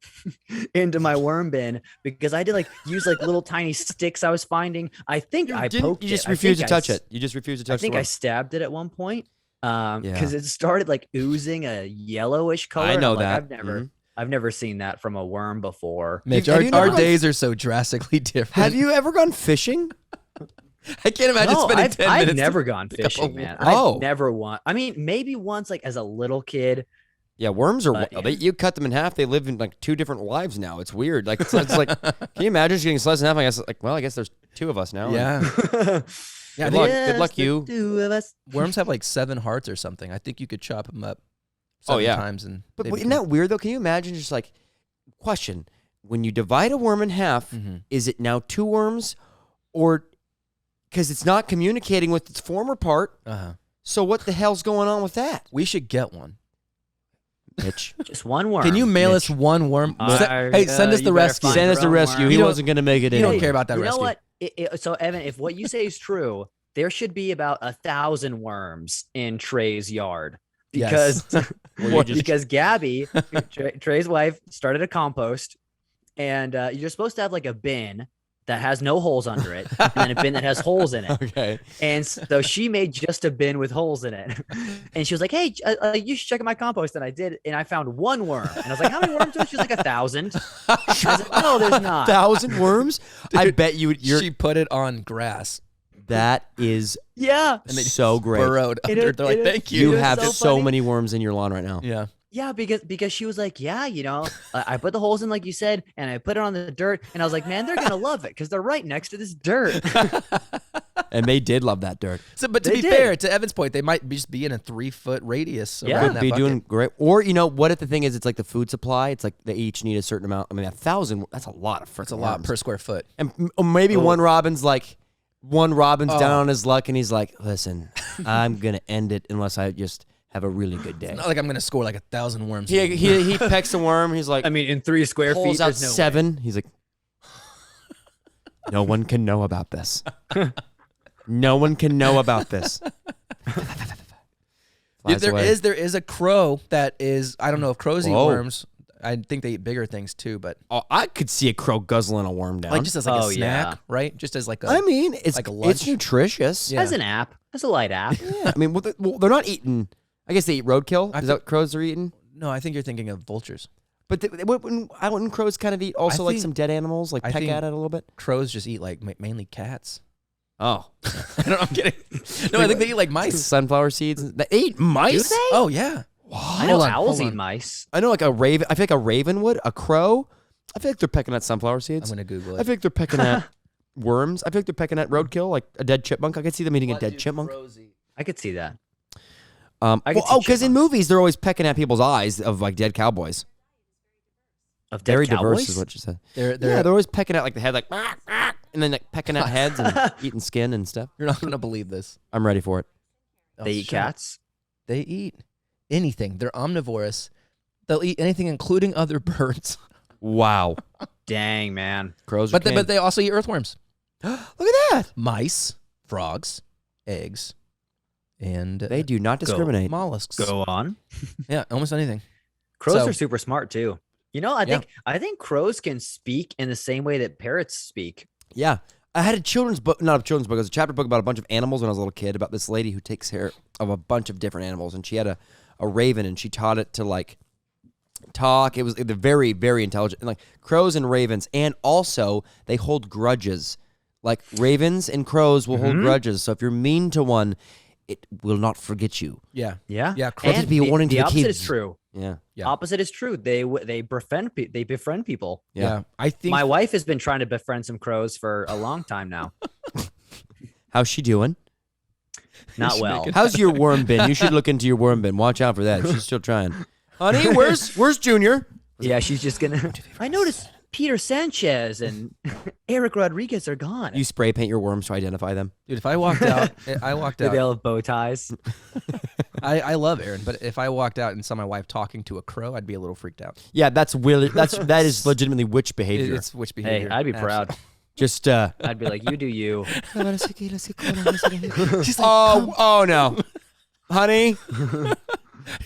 into my worm bin because I had to like use like little tiny sticks I was finding. I think I poked it. You just refused to touch it. You just refused to touch it. I think I stabbed it at one point because it started like oozing a yellowish color. I know that. Mm-hmm. I've never seen that from a worm before. Mitch, our days are so drastically different. Have you ever gone fishing? I can't imagine spending 10 minutes. I've never gone fishing, man. I've never I mean, maybe once like as a little kid. Yeah, worms are. You cut them in half. They live in like two different lives now. It's weird. Like it's like, can you imagine just getting sliced in half? I guess I guess there's two of us now. Yeah. Yeah. Good luck, you. Two of us. Worms have like 7 hearts or something. I think you could chop them up. Times and. But isn't that weird though? Can you imagine just like question when you divide a worm in half? Is it now 2 worms, or because it's not communicating with its former part? So what the hell's going on with that? We should get one. Mitch. Just one worm. Can you mail us one worm? Hey, send us the rescue. Send us the rescue. He wasn't going to make it in. You don't care about that rescue. You know what? So, Evan, if what you say is true, there should be about 1,000 worms in Trey's yard. Because, because Gabby, Trey's wife, started a compost. And you're supposed to have like a bin that has no holes under it, and then a bin that has holes in it. Okay. And so she made just a bin with holes in it. And she was like, hey, you should check out my compost. And I did, and I found 1 worm. And I was like, how many worms? She was like 1,000. I was like, no, there's not. 1,000 worms? Dude, I bet you. She put it on grass. That is so great. Burrowed under. They're like, thank you. You have so many worms in your lawn right now. Yeah. Yeah, because she was like, yeah, I put the holes in like you said, and I put it on the dirt, and I was like, man, they're gonna love it because they're right next to this dirt. And they did love that dirt. So, but to be fair, to Evan's point, they might just be in a 3-foot radius. Yeah, around that be bucket. doing great. Or what if the thing is, it's like the food supply. It's like they each need a certain amount. I mean, 1,000. That's a lot of. That's a lot per square foot. And maybe one Robin's down on his luck, and he's like, listen, I'm gonna end it unless I just have a really good day. It's not like I'm gonna score like 1,000 worms. He pecks a worm. He's like, I mean, in 3 square feet, pulls out there's no 7. He's like, No one can know about this. No one can know about this. Dude, there is a crow that is, I don't know if crows eat worms. I think they eat bigger things too, but I could see a crow guzzling a worm down. like just as like a snack, right? Just as like a. I mean, it's like a lunch. It's nutritious. Yeah. As an app, as a light app. Yeah. I mean, well, they're not eating. I guess they eat roadkill. Is that what crows are eating? No, I think you're thinking of vultures. But wouldn't crows kind of eat also like some dead animals, like peck at it a little bit? Crows just eat like mainly cats. Oh, I don't know. I'm kidding. No, I think they eat like mice. Sunflower seeds. They eat mice? Do they? Oh yeah. I know owls eat mice. I know like a raven. I feel like a raven would. A crow. I feel like they're pecking at sunflower seeds. I'm gonna Google it. I feel like they're pecking at worms. I feel like they're pecking at roadkill, like a dead chipmunk. I could see them eating a dead chipmunk. I could see that. Because in movies they're always pecking at people's eyes of like dead cowboys. Of dead Very cowboys? diverse is what you said. They're always pecking at like the head, like and then like pecking at heads and eating skin and stuff. You're not gonna believe this. I'm ready for it. They eat cats? They eat anything. They're omnivorous. They'll eat anything, including other birds. Wow. Dang, man. Crows are But they also eat earthworms. Look at that. Mice, frogs, eggs, and They do not discriminate. mollusks. Go on. Yeah, almost anything. Crows So- are super smart too. You know, I think crows can speak in the same way that parrots speak. Yeah. I had a children's book, not a children's book, it was a chapter book about a bunch of animals when I was a little kid, about this lady who takes care of a bunch of different animals. And she had a raven, and she taught it to like talk. They're very, very intelligent. And like crows and ravens, and also they hold grudges. Like ravens and crows will hold grudges. So if you're mean to one, it will not forget you. Yeah. Yeah. Yeah. Let it be a warning to the the opposite kids. is true. Yeah. Yeah. Opposite is true. They befriend people. Yeah. I think My wife has been trying to befriend some crows for a long time now. How's she doing? Not well. How's your worm bin? You should look into your worm bin. Watch out for that. She's still trying. Honey, where's Junior? Yeah, she's just gonna. I noticed Peter Sanchez and Eric Rodriguez are gone. You spray paint your worms to identify them. dude, if I walked out, I walked Do out. they all have bow ties? I love Aaron, but if I walked out and saw my wife talking to a crow, I'd be a little freaked out. Yeah, that is legitimately witch behavior. It's witch Hey, behavior. I'd be proud. Just I'd be like, you do you. She's like, oh no, honey,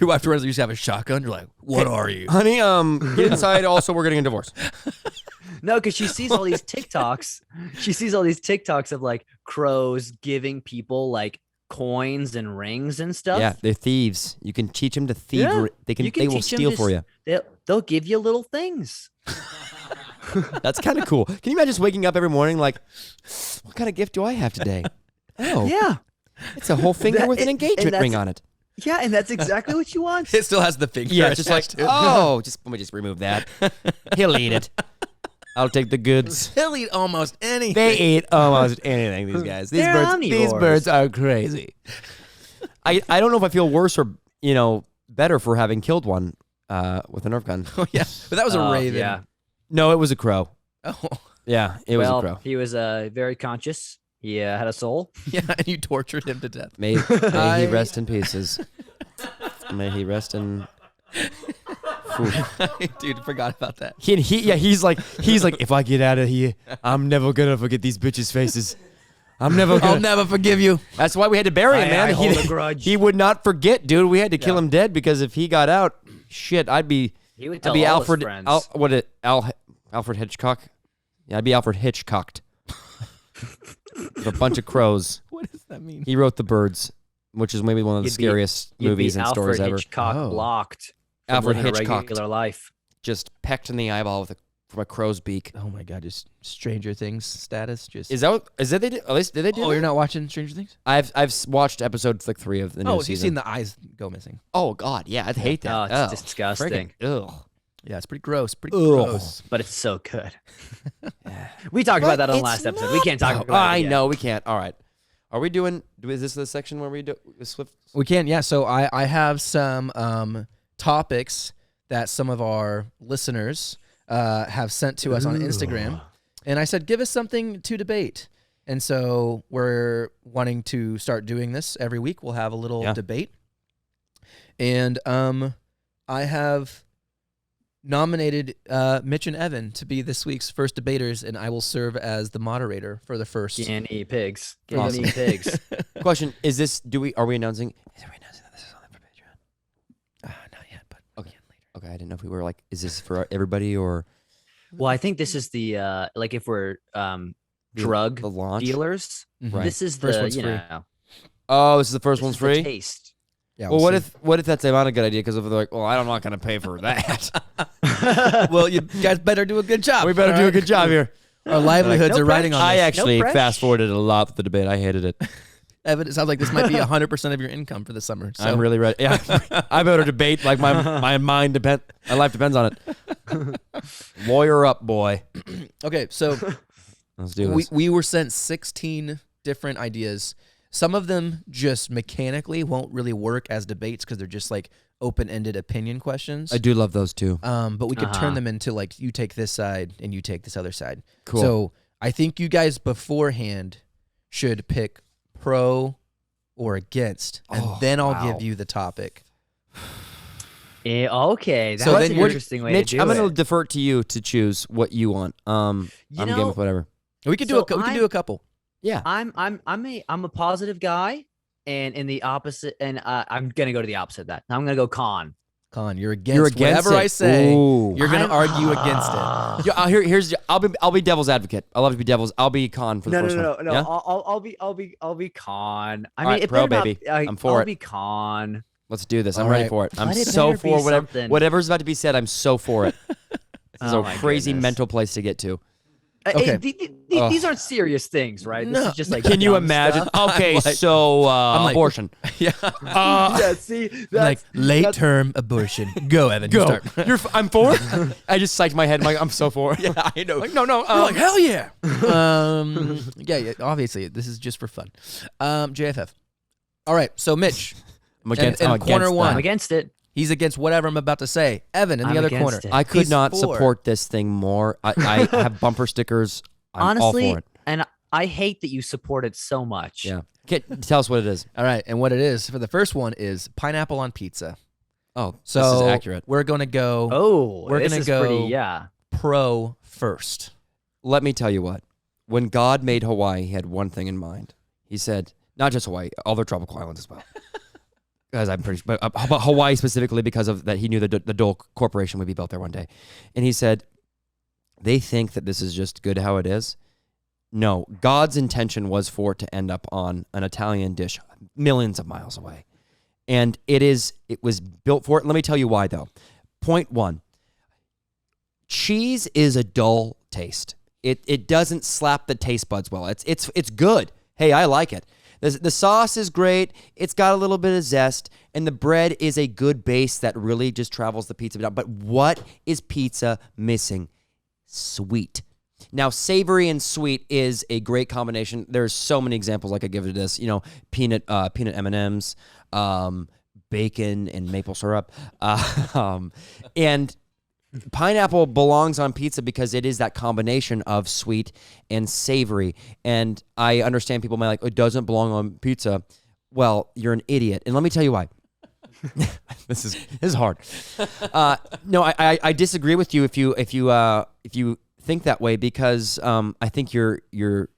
your wife runs. You used to have a shotgun. You're like, what are you? honey, get inside. Also, we're getting a divorce. No, because she sees all these TikToks. She sees all these TikToks of like crows giving people like coins and rings and stuff. Yeah, they're thieves. You can teach them to thieve. Yeah, They will steal for you. They'll give you little things. That's kind of cool. Can you imagine just waking up every morning like, what kind of gift do I have today? Oh, Yeah. it's a whole finger with an and engagement that's- ring on it. Yeah, and that's exactly what you want. It still has the finger. Yeah, it's just like, attached to it. oh, let me just remove that. He'll eat it. I'll take the goods. He'll eat almost anything. They eat almost anything, these guys. These They're these omnivores. birds are crazy. I don't know if I feel worse or, better for having killed one with a Nerf gun. Oh, yeah, but that was a raven. Yeah. No, it was a crow. Oh, Yeah, it was a crow. He was very conscious. He had a soul. yeah, and you tortured him to death. May he rest in pieces. May he rest in... Dude, forgot about that. He's like, if I get out of here, I'm never gonna forget these bitches' faces. I'm never gonna... I'll never forgive you. That's why we had to bury him, man. I hold a grudge. He would not forget, dude. We had to kill him dead because if he got out, shit, I'd be Tell all Alfred. his friends. Alfred Hitchcock. Yeah, I'd be Alfred Hitchcocked. With a bunch of crows. What does that mean? He wrote The Birds, which is maybe one of the You'd be- scariest You'd movies be and stories Alfred ever. Hitchcock Oh. blocked. From Alfred living a Hitchcock regular life. just pecked in the eyeball from a crow's beak. Oh my god, just Stranger Things status. Just Is that they did? At least did they do? Oh, that? you're not watching Stranger Things? I've watched episodes like 3 of the new Oh, you've season. seen the eyes go missing. Oh God, yeah, I'd hate that. Oh, it's disgusting. Ugh. Yeah, it's pretty gross. Pretty Ugh. gross. But it's so good. We talked about that on the last episode. We can't talk about it. I again. know we can't. All right. Are we doing? Is this the section where we do Swift? We can, yeah. So I have some topics that some of our listeners have sent to us on Instagram, and I said, give us something to debate. And so we're wanting to start doing this every week. We'll have a little debate, and I have nominated Mitch and Evan to be this week's first debaters, and I will serve as the moderator for the first. Guinea pigs. Awesome. Guinea pigs. Question: Is this? Are we announcing? Are we announcing that this is only for Patreon? Not yet, but Okay. again later. Okay, I didn't know if we were like, is this for everybody or Well, I think this is the like if we're drug the launch? dealers. Mhm. This is First the one's you free. know. Oh, this is the first this one's is the free. taste. Yeah. Well, we'll what if that's not a good idea? Because if they're like, well, I'm not going to pay for that. see. Well, you guys better do a good job. we better all do a right? good job here. Our livelihoods No are riding on pressure. this. I actually pressure. fast forwarded a lot with the debate. I hated it. Evan, it sounds like this might be 100% of your income for the summer. So. I'm really ready. Yeah, I better debate like my life depends on it. Lawyer up, boy. Okay, so Let's do this. we were sent 16 different ideas. Some of them just mechanically won't really work as debates because they're just like open-ended opinion questions. I do love those too. But we could turn Uh-huh. them into like you take this side and you take this other side. Cool. So I think you guys beforehand should pick pro or against, and then I'll wow. give you the topic. Okay, that's So an then we're- interesting way Mitch, to do I'm it. going to defer to you to choose what you want. I'm game know, with whatever. We could do So we could do a couple. Yeah. I'm a positive guy, and in the opposite, and I'm gonna go to the opposite of that. I'm gonna go con. Con, you're against, You're against whatever it. I say. Ooh. You're gonna I'm- argue against it. Yeah, here's I'll be devil's advocate. I love to be devil's. I'll be con for the first one. No. Yeah? I'll be con. I All mean, right, if pro, they're baby. Not, I'm for I'll it. be con. Let's do this. I'm All ready right. for it. I'm But it so better be for something. whatever's about to be said. I'm so for it. This is Oh a my crazy goodness. mental place to get to. Okay. These aren't serious things, right? This No. is just like Can you dumb imagine? stuff. Okay, like- so like- abortion. Yeah. Yeah, see, Like that's late term abortion. Go, Evan. You Go. start. I'm for it. I just psyched my head. Like I'm so for it. Yeah, I know. Like, no. You're like, hell yeah. Yeah, obviously, this is just for fun. JFF. All right, so Mitch, I'm against. and I'm corner against one. that. I'm against it. he's against whatever I'm about to say. Evan in the I'm other against corner. it. I could He's not for. support this thing more. I have bumper stickers. I'm Honestly, all for it. and I hate that you support it so much. Yeah. Tell us what it is. All right, and what it is for the first one is pineapple on pizza. Oh, So this is accurate. we're going to go Oh, We're this gonna is go- pretty, yeah. pro first. Let me tell you what. When God made Hawaii, he had one thing in mind. He said, not just Hawaii, other tropical islands as well. Because I'm pretty sure, but Hawaii specifically because of that he knew the Dole Corporation would be built there one day. And he said, they think that this is just good how it is. No, God's intention was for it to end up on an Italian dish millions of miles away. And it was built for it. Let me tell you why though. Point one, cheese is a dull taste. It doesn't slap the taste buds well. It's good. Hey, I like it. The sauce is great. It's got a little bit of zest, and the bread is a good base that really just travels the pizza down. But what is pizza missing? Sweet. Now, savory and sweet is a great combination. There's so many examples I could give to this. You know, peanut M&Ms, bacon and maple syrup, and pineapple belongs on pizza because it is that combination of sweet and savory. And I understand people might like, it doesn't belong on pizza. Well, you're an idiot. And let me tell you why. This is hard. No, I disagree with you if you think that way because I think you're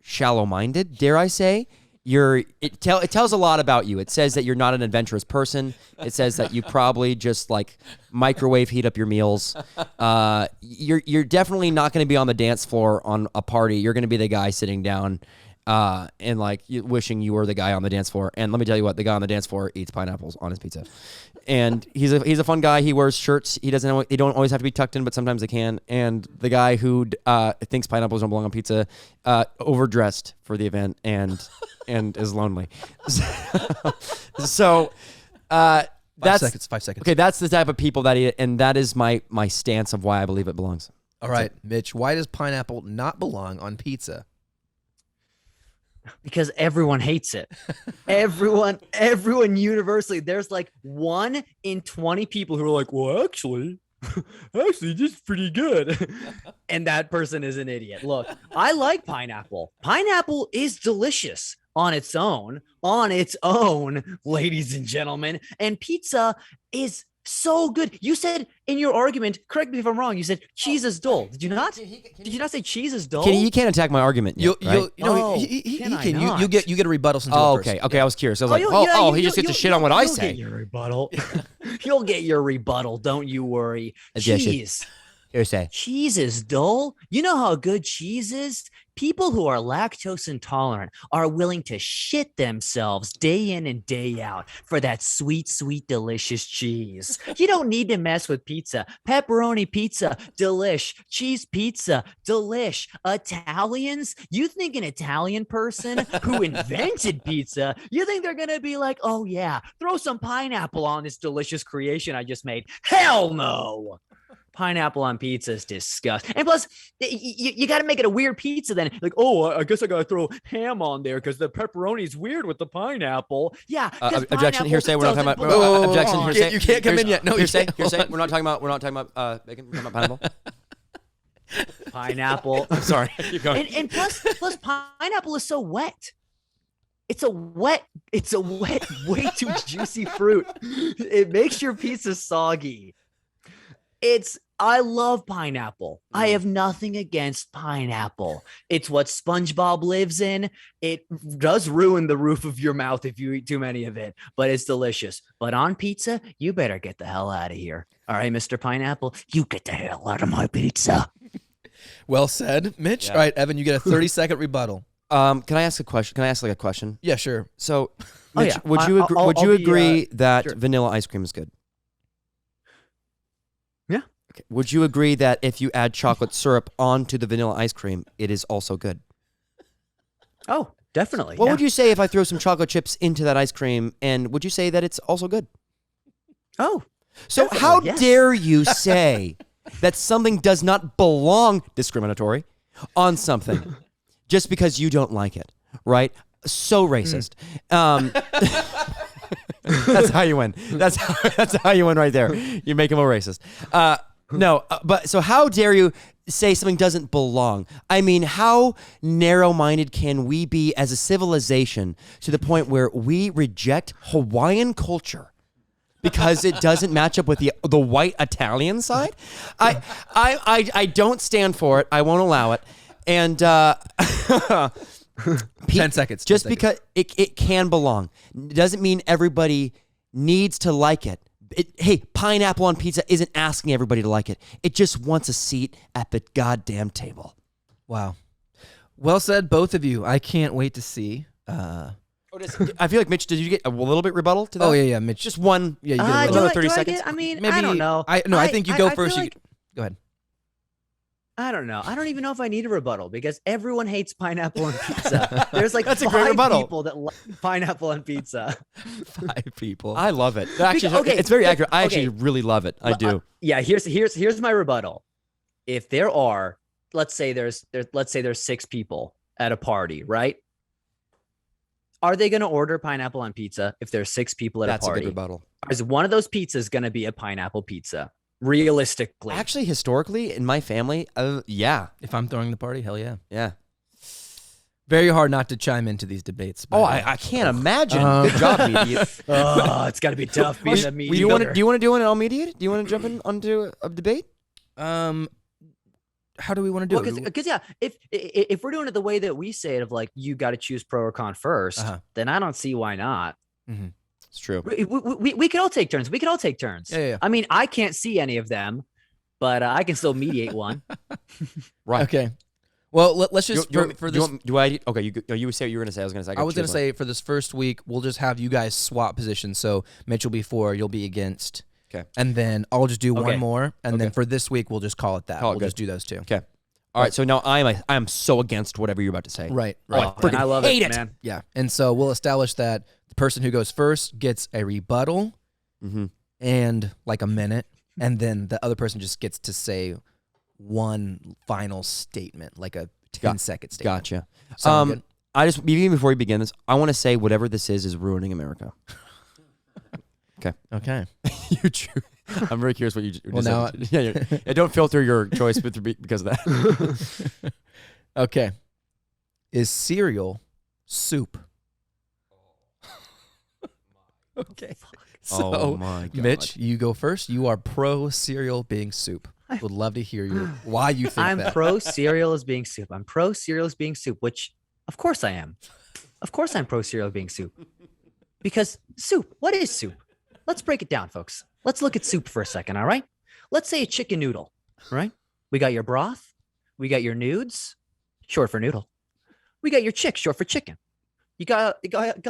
shallow-minded, dare I say. It tells a lot about you. It says that you're not an adventurous person. It says that you probably just like microwave heat up your meals. You're definitely not going to be on the dance floor on a party. You're going to be the guy sitting down and like wishing you were the guy on the dance floor. And let me tell you what, the guy on the dance floor eats pineapples on his pizza. And he's a fun guy. He wears shirts. They don't always have to be tucked in, but sometimes they can. And the guy who thinks pineapples don't belong on pizza overdressed for the event and is lonely. So that's 5 seconds. okay. That's the type of people that eat it, and that is my stance of why I believe it belongs. All right, Mitch, why does pineapple not belong on pizza? Because everyone hates it. everyone universally. There's like 1 in 20 people who are like, well, actually, this is pretty good. And that person is an idiot. Look, I like pineapple. Pineapple is delicious on its own, ladies and gentlemen. And pizza is So good. You said in your argument, correct me if I'm wrong, you said cheese is dull. Did you not? Did you not say cheese is dull? He can't attack my argument yet, right? He can. You get a rebuttal since Oh, you go first. okay. I was curious. I was like, he just gets to shit on what I say. You'll get your rebuttal. You'll get your rebuttal. Don't you worry. Cheese. Hearsay. Cheese is dull. You know how good cheese is? People who are lactose intolerant are willing to shit themselves day in and day out for that sweet, sweet, delicious cheese. You don't need to mess with pizza. Pepperoni pizza, delish. Cheese pizza, delish. Italians? You think an Italian person who invented pizza, you think they're going to be like, oh yeah, throw some pineapple on this delicious creation I just made? Hell no. Pineapple on pizza is disgusting. And plus, you got to make it a weird pizza then. Like, oh, I guess I got to throw ham on there because the pepperoni is weird with the pineapple. Yeah. Objection. Hearsay. We're not talking about. Objection. Hearsay. You can't come in yet. No, hearsay. Hearsay. We're not talking about bacon. We're talking about pineapple. Pineapple. I'm sorry. Keep going. And plus, pineapple is so wet. It's a wet, way too juicy fruit. It makes your pizza soggy. I love pineapple. I have nothing against pineapple. It's what SpongeBob lives in. It does ruin the roof of your mouth if you eat too many of it, but it's delicious. But on pizza, you better get the hell out of here. All right, Mr. Pineapple, you get the hell out of my pizza. Well said, Mitch. Yeah. All right, Evan, you get a 30-second rebuttal. Can I ask a question? Can I ask a question? Yeah, sure. So, Mitch, would you agree that vanilla ice cream is good? Okay. Would you agree that if you add chocolate syrup onto the vanilla ice cream, it is also good? Oh, definitely. What would you say if I throw some chocolate chips into that ice cream, and would you say that it's also good? Oh, so how dare you say that something does not belong, discriminatory, on something just because you don't like it, right? So racist. That's how you win. That's how you win right there. You make him a racist. But so how dare you say something doesn't belong? I mean, how narrow-minded can we be as a civilization to the point where we reject Hawaiian culture because it doesn't match up with the white Italian side? I don't stand for it. I won't allow it. And 10 seconds. Just because it can belong doesn't mean everybody needs to like it. Hey, pineapple on pizza isn't asking everybody to like it. It just wants a seat at the goddamn table. Wow. Well said, both of you. I can't wait to see. I feel like, Mitch, did you get a little bit rebuttal to that? Oh, yeah, Mitch. Just one. Yeah, you get another 30 seconds. Maybe, I don't know. I think you go first. Go ahead. I don't know. I don't even know if I need a rebuttal because everyone hates pineapple on pizza. There's like That's a great rebuttal. people that like pineapple on pizza. 5 people. I love it. Actually, it's very accurate. I actually really love it. I do. Yeah. Here's my rebuttal. If there are, let's say there's 6 people at a party, right? Are they going to order pineapple on pizza if there's 6 people at a party? That's a good rebuttal. Is one of those pizzas going to be a pineapple pizza? Realistically, actually, historically, in my family, yeah. If I'm throwing the party, hell yeah. Yeah. Very hard not to chime into these debates. I can't imagine. Good job, mediate. It's got to be tough being the mediator. Do you want to do it and I'll mediate? Do you want to jump in onto a debate? How do we want to do it? Because if we're doing it the way that we say it, of like you got to choose pro or con first, then I don't see why not. Mm-hmm. It's true. We could all take turns. Yeah. I mean, I can't see any of them, but I can still mediate one. Right. Okay. Well, let's just for this. You say what you were going to say. I was going to say. I was going to say for this first week, we'll just have you guys swap positions. So Mitch will be for, you'll be against. Okay. And then I'll just do one more, and then for this week we'll just call it that. We'll just do those 2. Okay. All right. So now I'm so against whatever you're about to say. Right. I love it, man. Yeah. And so we'll establish that the person who goes first gets a rebuttal and like a minute, and then the other person just gets to say one final statement, like a 10-second statement. Gotcha. Good? Even before we begin this, I want to say whatever this is ruining America. Okay. I'm very curious what you well, now yeah, don't filter your choice because of that. Okay. Is cereal soup? Okay. So, my God. Mitch, you go first. You are pro cereal being soup. Would love to hear why you think I'm that. pro cereal as being soup. I'm pro cereal as being soup, which of course I am. Of course I'm pro cereal being soup. Because soup, what is soup? Let's break it down, folks. Let's look at soup for a second, all right? Let's say a chicken noodle, right? We got your broth. We got your nudes, short for noodle. We got your chick, short for chicken. You got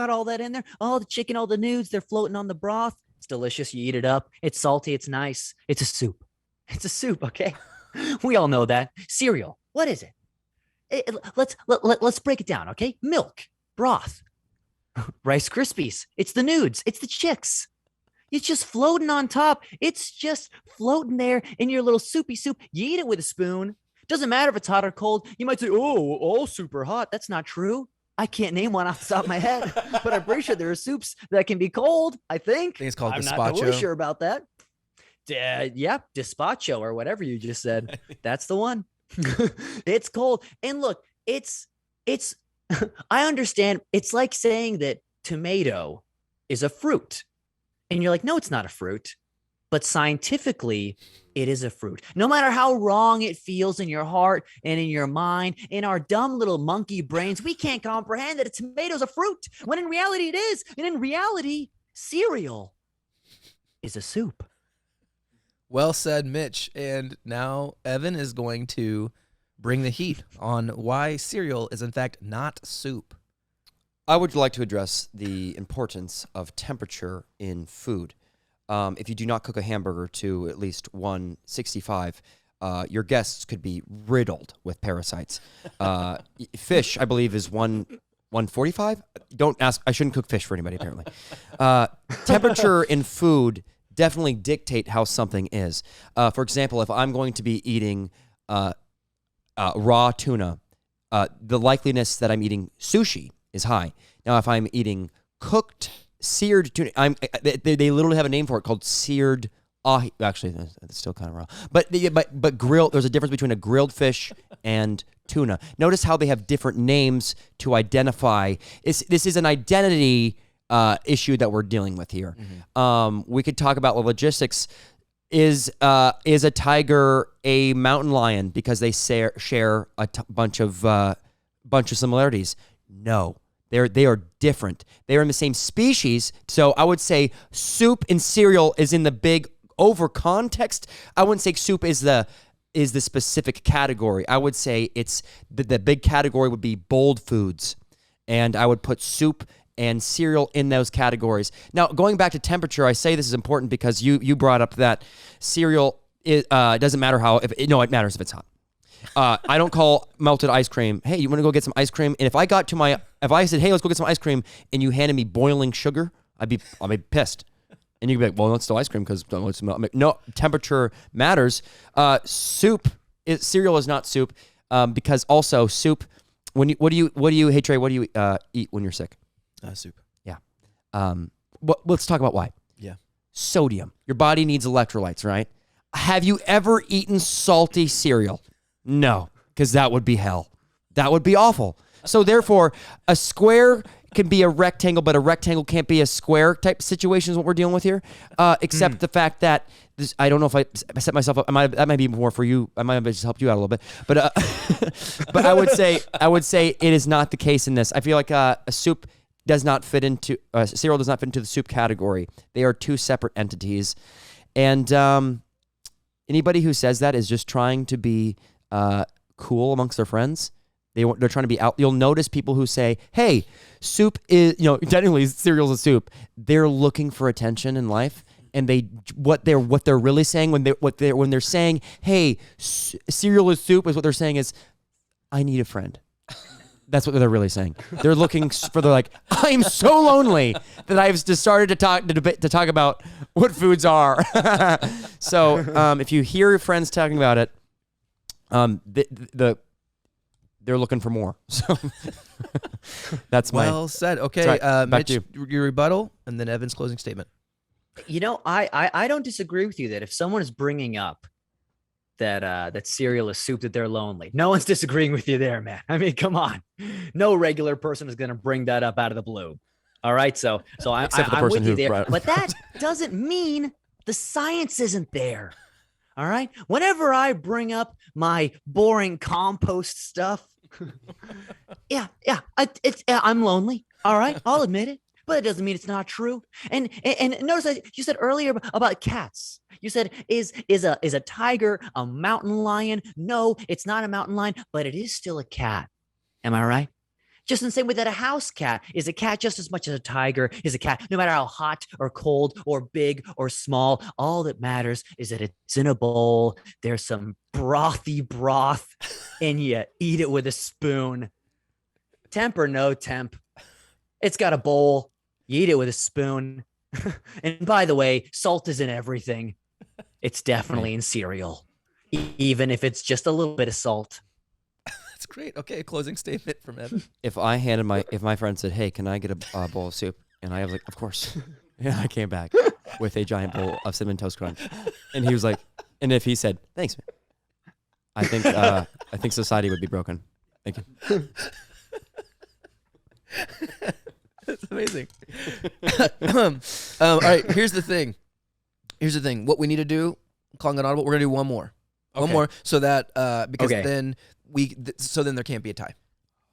all that in there? All the chicken, all the nudes, they're floating on the broth. It's delicious. You eat it up. It's salty. It's nice. It's a soup. It's a soup, okay? We all know that. Cereal, what is it? Let's break it down, okay? Milk, broth, Rice Krispies. It's the nudes. It's the chicks. It's just floating on top. It's just floating there in your little soupy soup. You eat it with a spoon. Doesn't matter if it's hot or cold. You might say, oh, all super hot. That's not true. I can't name one off the top of my head, but I'm pretty sure there are soups that can be cold, I think. It's called I'm gazpacho. not totally sure about that. Yeah, gazpacho or whatever you just said. That's the one. It's cold. And look, it's I understand. It's like saying that tomato is a fruit. And you're like, no, it's not a fruit. But scientifically, it is a fruit. No matter how wrong it feels in your heart and in your mind, in our dumb little monkey brains, we can't comprehend that a tomato is a fruit, when in reality it is. And in reality, cereal is a soup. Well said, Mitch. And now Evan is going to bring the heat on why cereal is in fact not soup. I would like to address the importance of temperature in food. If you do not cook a hamburger to at least 165, your guests could be riddled with parasites. Fish, I believe, is 145. Don't ask. I shouldn't cook fish for anybody, apparently. Temperature in food definitely dictate how something is. For example, if I'm going to be eating raw tuna, the likeliness that I'm eating sushi is high. Now, if I'm eating cooked, seared tuna, they literally have a name for it called seared ahi. Actually, it's still kind of raw. But grilled, there's a difference between a grilled fish and tuna. Notice how they have different names to identify. This is an identity issue that we're dealing with here. Mm-hmm. We could talk about the logistics. Is a tiger a mountain lion because they share a bunch of similarities? No, they are different. They are in the same species. So I would say soup and cereal is in the big over context. I wouldn't say soup is the specific category. I would say it's the big category would be bold foods, and I would put soup and cereal in those categories. Now, going back to temperature, I say this is important because you brought up that cereal doesn't matter it matters if it's hot. I don't call melted ice cream, hey, you want to go get some ice cream? And if I said, hey, let's go get some ice cream, and you handed me boiling sugar, I'll be pissed. And you'd be like, well, it's still ice cream because no, temperature matters. Cereal is not soup because also soup. Hey Trey, what do you eat when you're sick? Soup. Yeah. Let's talk about why. Yeah. Sodium. Your body needs electrolytes, right? Have you ever eaten salty cereal? No, because that would be hell. That would be awful. So therefore, a square can be a rectangle, but a rectangle can't be a square type situation is what we're dealing with here. Except the fact that I don't know if I set myself up. That might be more for you. I might have just helped you out a little bit. But but I would say it is not the case in this. I feel like a soup does not fit into cereal does not fit into the soup category. They are two separate entities, and anybody who says that is just trying to be cool amongst their friends. They're trying to be out. You'll notice people who say, "Hey, soup is technically cereal's a soup." They're looking for attention in life, and what they're really saying when they're saying, "Hey, cereal is soup," is what they're saying is, "I need a friend." That's what they're really saying. They're looking for. They're like, I'm so lonely that I've just started to talk about what foods are. So if you hear your friends talking about it, they're looking for more. So that's well said. Okay, right. Back Mitch, to your rebuttal, and then Evan's closing statement. I don't disagree with you that if someone is bringing up that cereal is soup, that they're lonely. No one's disagreeing with you there, man. I mean, come on. No regular person is going to bring that up out of the blue. All right, so I'm with you there, brought- but that doesn't mean the science isn't there. All right, whenever I bring up my boring compost stuff, I'm lonely. All right, I'll admit it, but it doesn't mean it's not true. And notice that you said earlier about cats. You said is a tiger a mountain lion? No, it's not a mountain lion, but it is still a cat. Am I right? Just in the same way that a house cat is a cat just as much as a tiger is a cat, no matter how hot or cold or big or small. All that matters is that it's in a bowl. There's some brothy broth, and you eat it with a spoon. Temp or no temp, it's got a bowl. You eat it with a spoon. And by the way, salt is in everything. It's definitely in cereal, even if it's just a little bit of salt. That's great. Okay, closing statement from Evan. If my friend said, "Hey, can I get a bowl of soup?" and I was like, "Of course," and I came back with a giant bowl of Cinnamon Toast Crunch, and he was like, and if he said, "Thanks, man," I think society would be broken. Thank you. That's amazing. All right, here's the thing. What we need to do, calling it audible, we're gonna do one more. One more, so that because then then there can't be a tie.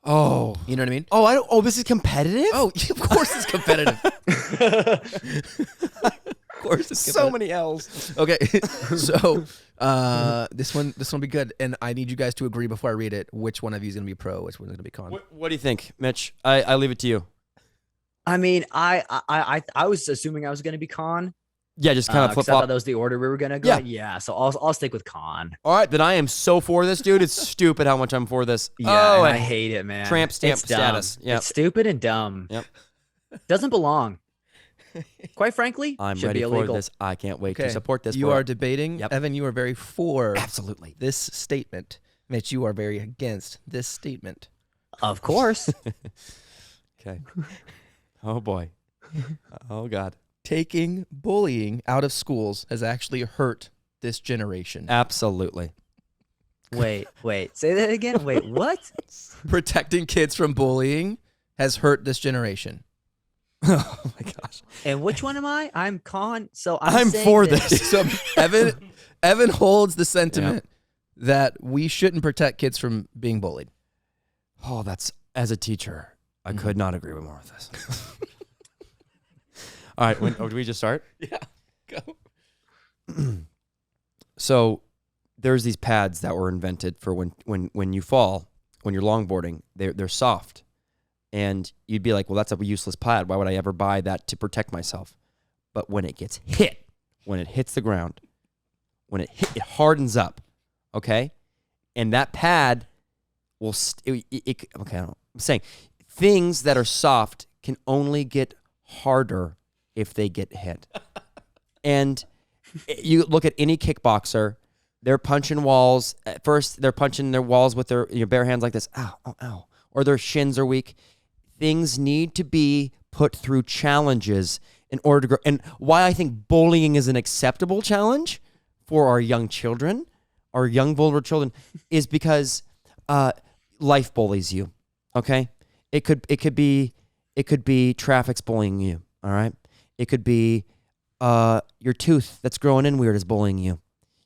Oh, you know what I mean? Oh, this is competitive. Oh, of course it's competitive. Of course it's so many L's. Okay, so this one will be good, and I need you guys to agree before I read it. Which one of you is gonna be pro? Which one is gonna be con? What do you think, Mitch? I leave it to you. I mean, I was assuming I was going to be con. Yeah, just kind of flip I thought flop. that was the order we were gonna go. Yeah. So I'll stick with con. All right, then I am so for this, dude. It's stupid how much I'm for this. Yeah, I hate it, man. Tramp stamp It's dumb. status. Yeah, it's stupid and dumb. Yep. Doesn't belong. Quite frankly, I'm should ready be illegal. for this. I can't wait to support this. You are debating. Yep. Evan, you are very for absolutely this statement. Mitch, you are very against this statement. Of course. Okay. Oh boy. Oh God. Taking bullying out of schools has actually hurt this generation. Absolutely. Wait. Say that again. Wait, what? Protecting kids from bullying has hurt this generation. Oh my gosh. And which one am I? I'm con. So I'm saying for that- this. So Evan holds the sentiment that we shouldn't protect kids from being bullied. Oh, that's as a teacher, I could not agree with more with this. All right, do we just start? Yeah, go. So there's these pads that were invented for when you fall, when you're longboarding. They're soft, and you'd be like, well, that's a useless pad. Why would I ever buy that to protect myself? But when it gets hit, when it hits the ground, it hardens up, okay? And that pad will okay. I'm saying things that are soft can only get harder if they get hit. And you look at any kickboxer, they're punching walls. At first, they're punching their walls with their bare hands like this. Ow, ow, ow. Or their shins are weak. Things need to be put through challenges in order to grow. And why I think bullying is an acceptable challenge for our young children, our young vulnerable children, is because life bullies you. Okay? It could be traffic's bullying you. All right? It could be your tooth that's growing in weird is bullying you.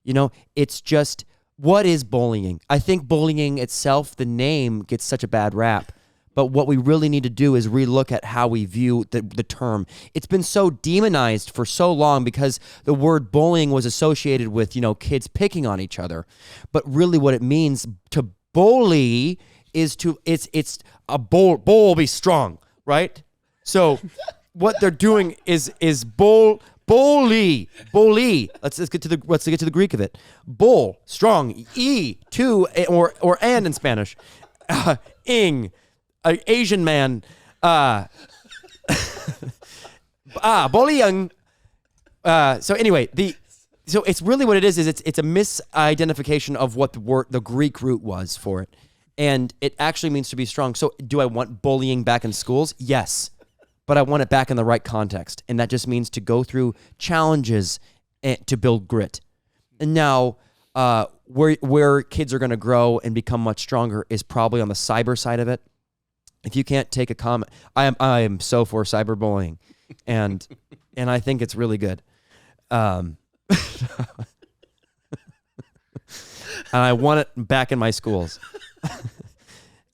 You know, it's just, what is bullying? I think bullying itself, the name, gets such a bad rap. But what we really need to do is relook at how we view the term. It's been so demonized for so long because the word bullying was associated with, kids picking on each other. But really what it means to bully is it's a bull be strong, right? So what they're doing is bully. Let's get to the Greek of it. Bull, strong, to or and in Spanish. Ing, Asian man. Bullying. So anyway, so it's really what it is it's a misidentification of what the Greek root was for it. And it actually means to be strong. So do I want bullying back in schools? Yes. But I want it back in the right context. And that just means to go through challenges to build grit. And now, where kids are going to grow and become much stronger is probably on the cyber side of it. if you can't take a comment, I am so for cyberbullying, and I think it's really good. And I want it back in my schools.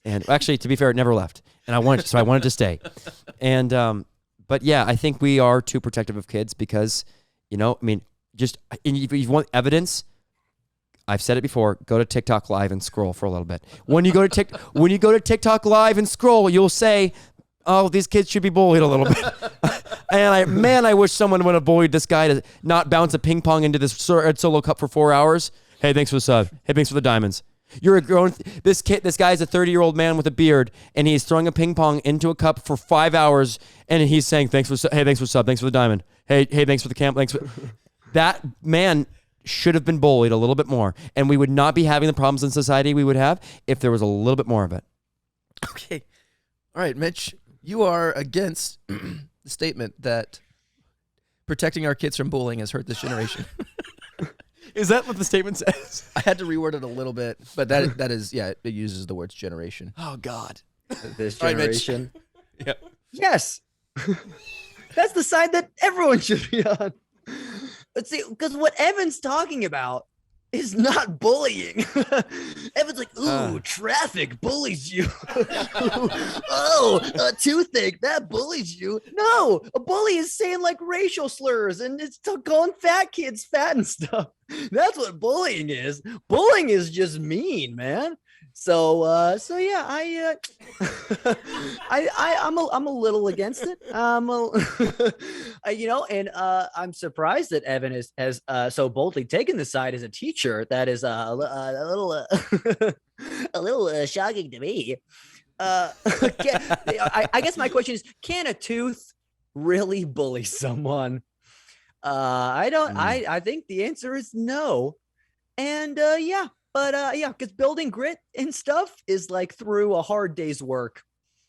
And actually, to be fair, it never left. And I wanted to stay. And but yeah, I think we are too protective of kids because, just if you want evidence, I've said it before, go to TikTok Live and scroll for a little bit. When you go to TikTok Live and scroll, you'll say, "Oh, these kids should be bullied a little bit." And I wish someone would have bullied this guy to not bounce a ping pong into this solo cup for 4 hours. Hey, thanks for the sub. Hey, thanks for the diamonds. You're a grown. This guy is a 30-year-old man with a beard, and he's throwing a ping pong into a cup for 5 hours, and he's saying, "Thanks for sub. Hey, thanks for sub. Thanks for the diamond. Hey, thanks for the camp. Thanks for." That man should have been bullied a little bit more, and we would not be having the problems in society we would have if there was a little bit more of it. Okay, all right, Mitch, you are against the statement that protecting our kids from bullying has hurt this generation. Is that what the statement says? I had to reword it a little bit, but that is, yeah, it uses the words generation. Oh, God. This All right, generation. Yeah. Yes. That's the side that everyone should be on. Let's see, because what Evan's talking about is not bullying. Evan's like, ooh, traffic bullies you. Oh, a toothache, that bullies you. No, a bully is saying like racial slurs and it's calling fat kids fat and stuff. That's what bullying is. Bullying is just mean, man. So yeah, I'm a little against it. I'm surprised that Evan has so boldly taken the side as a teacher. That is a little shocking to me. I guess my question is, can a tooth really bully someone? I think the answer is no. And yeah. But yeah, because building grit and stuff is like through a hard day's work.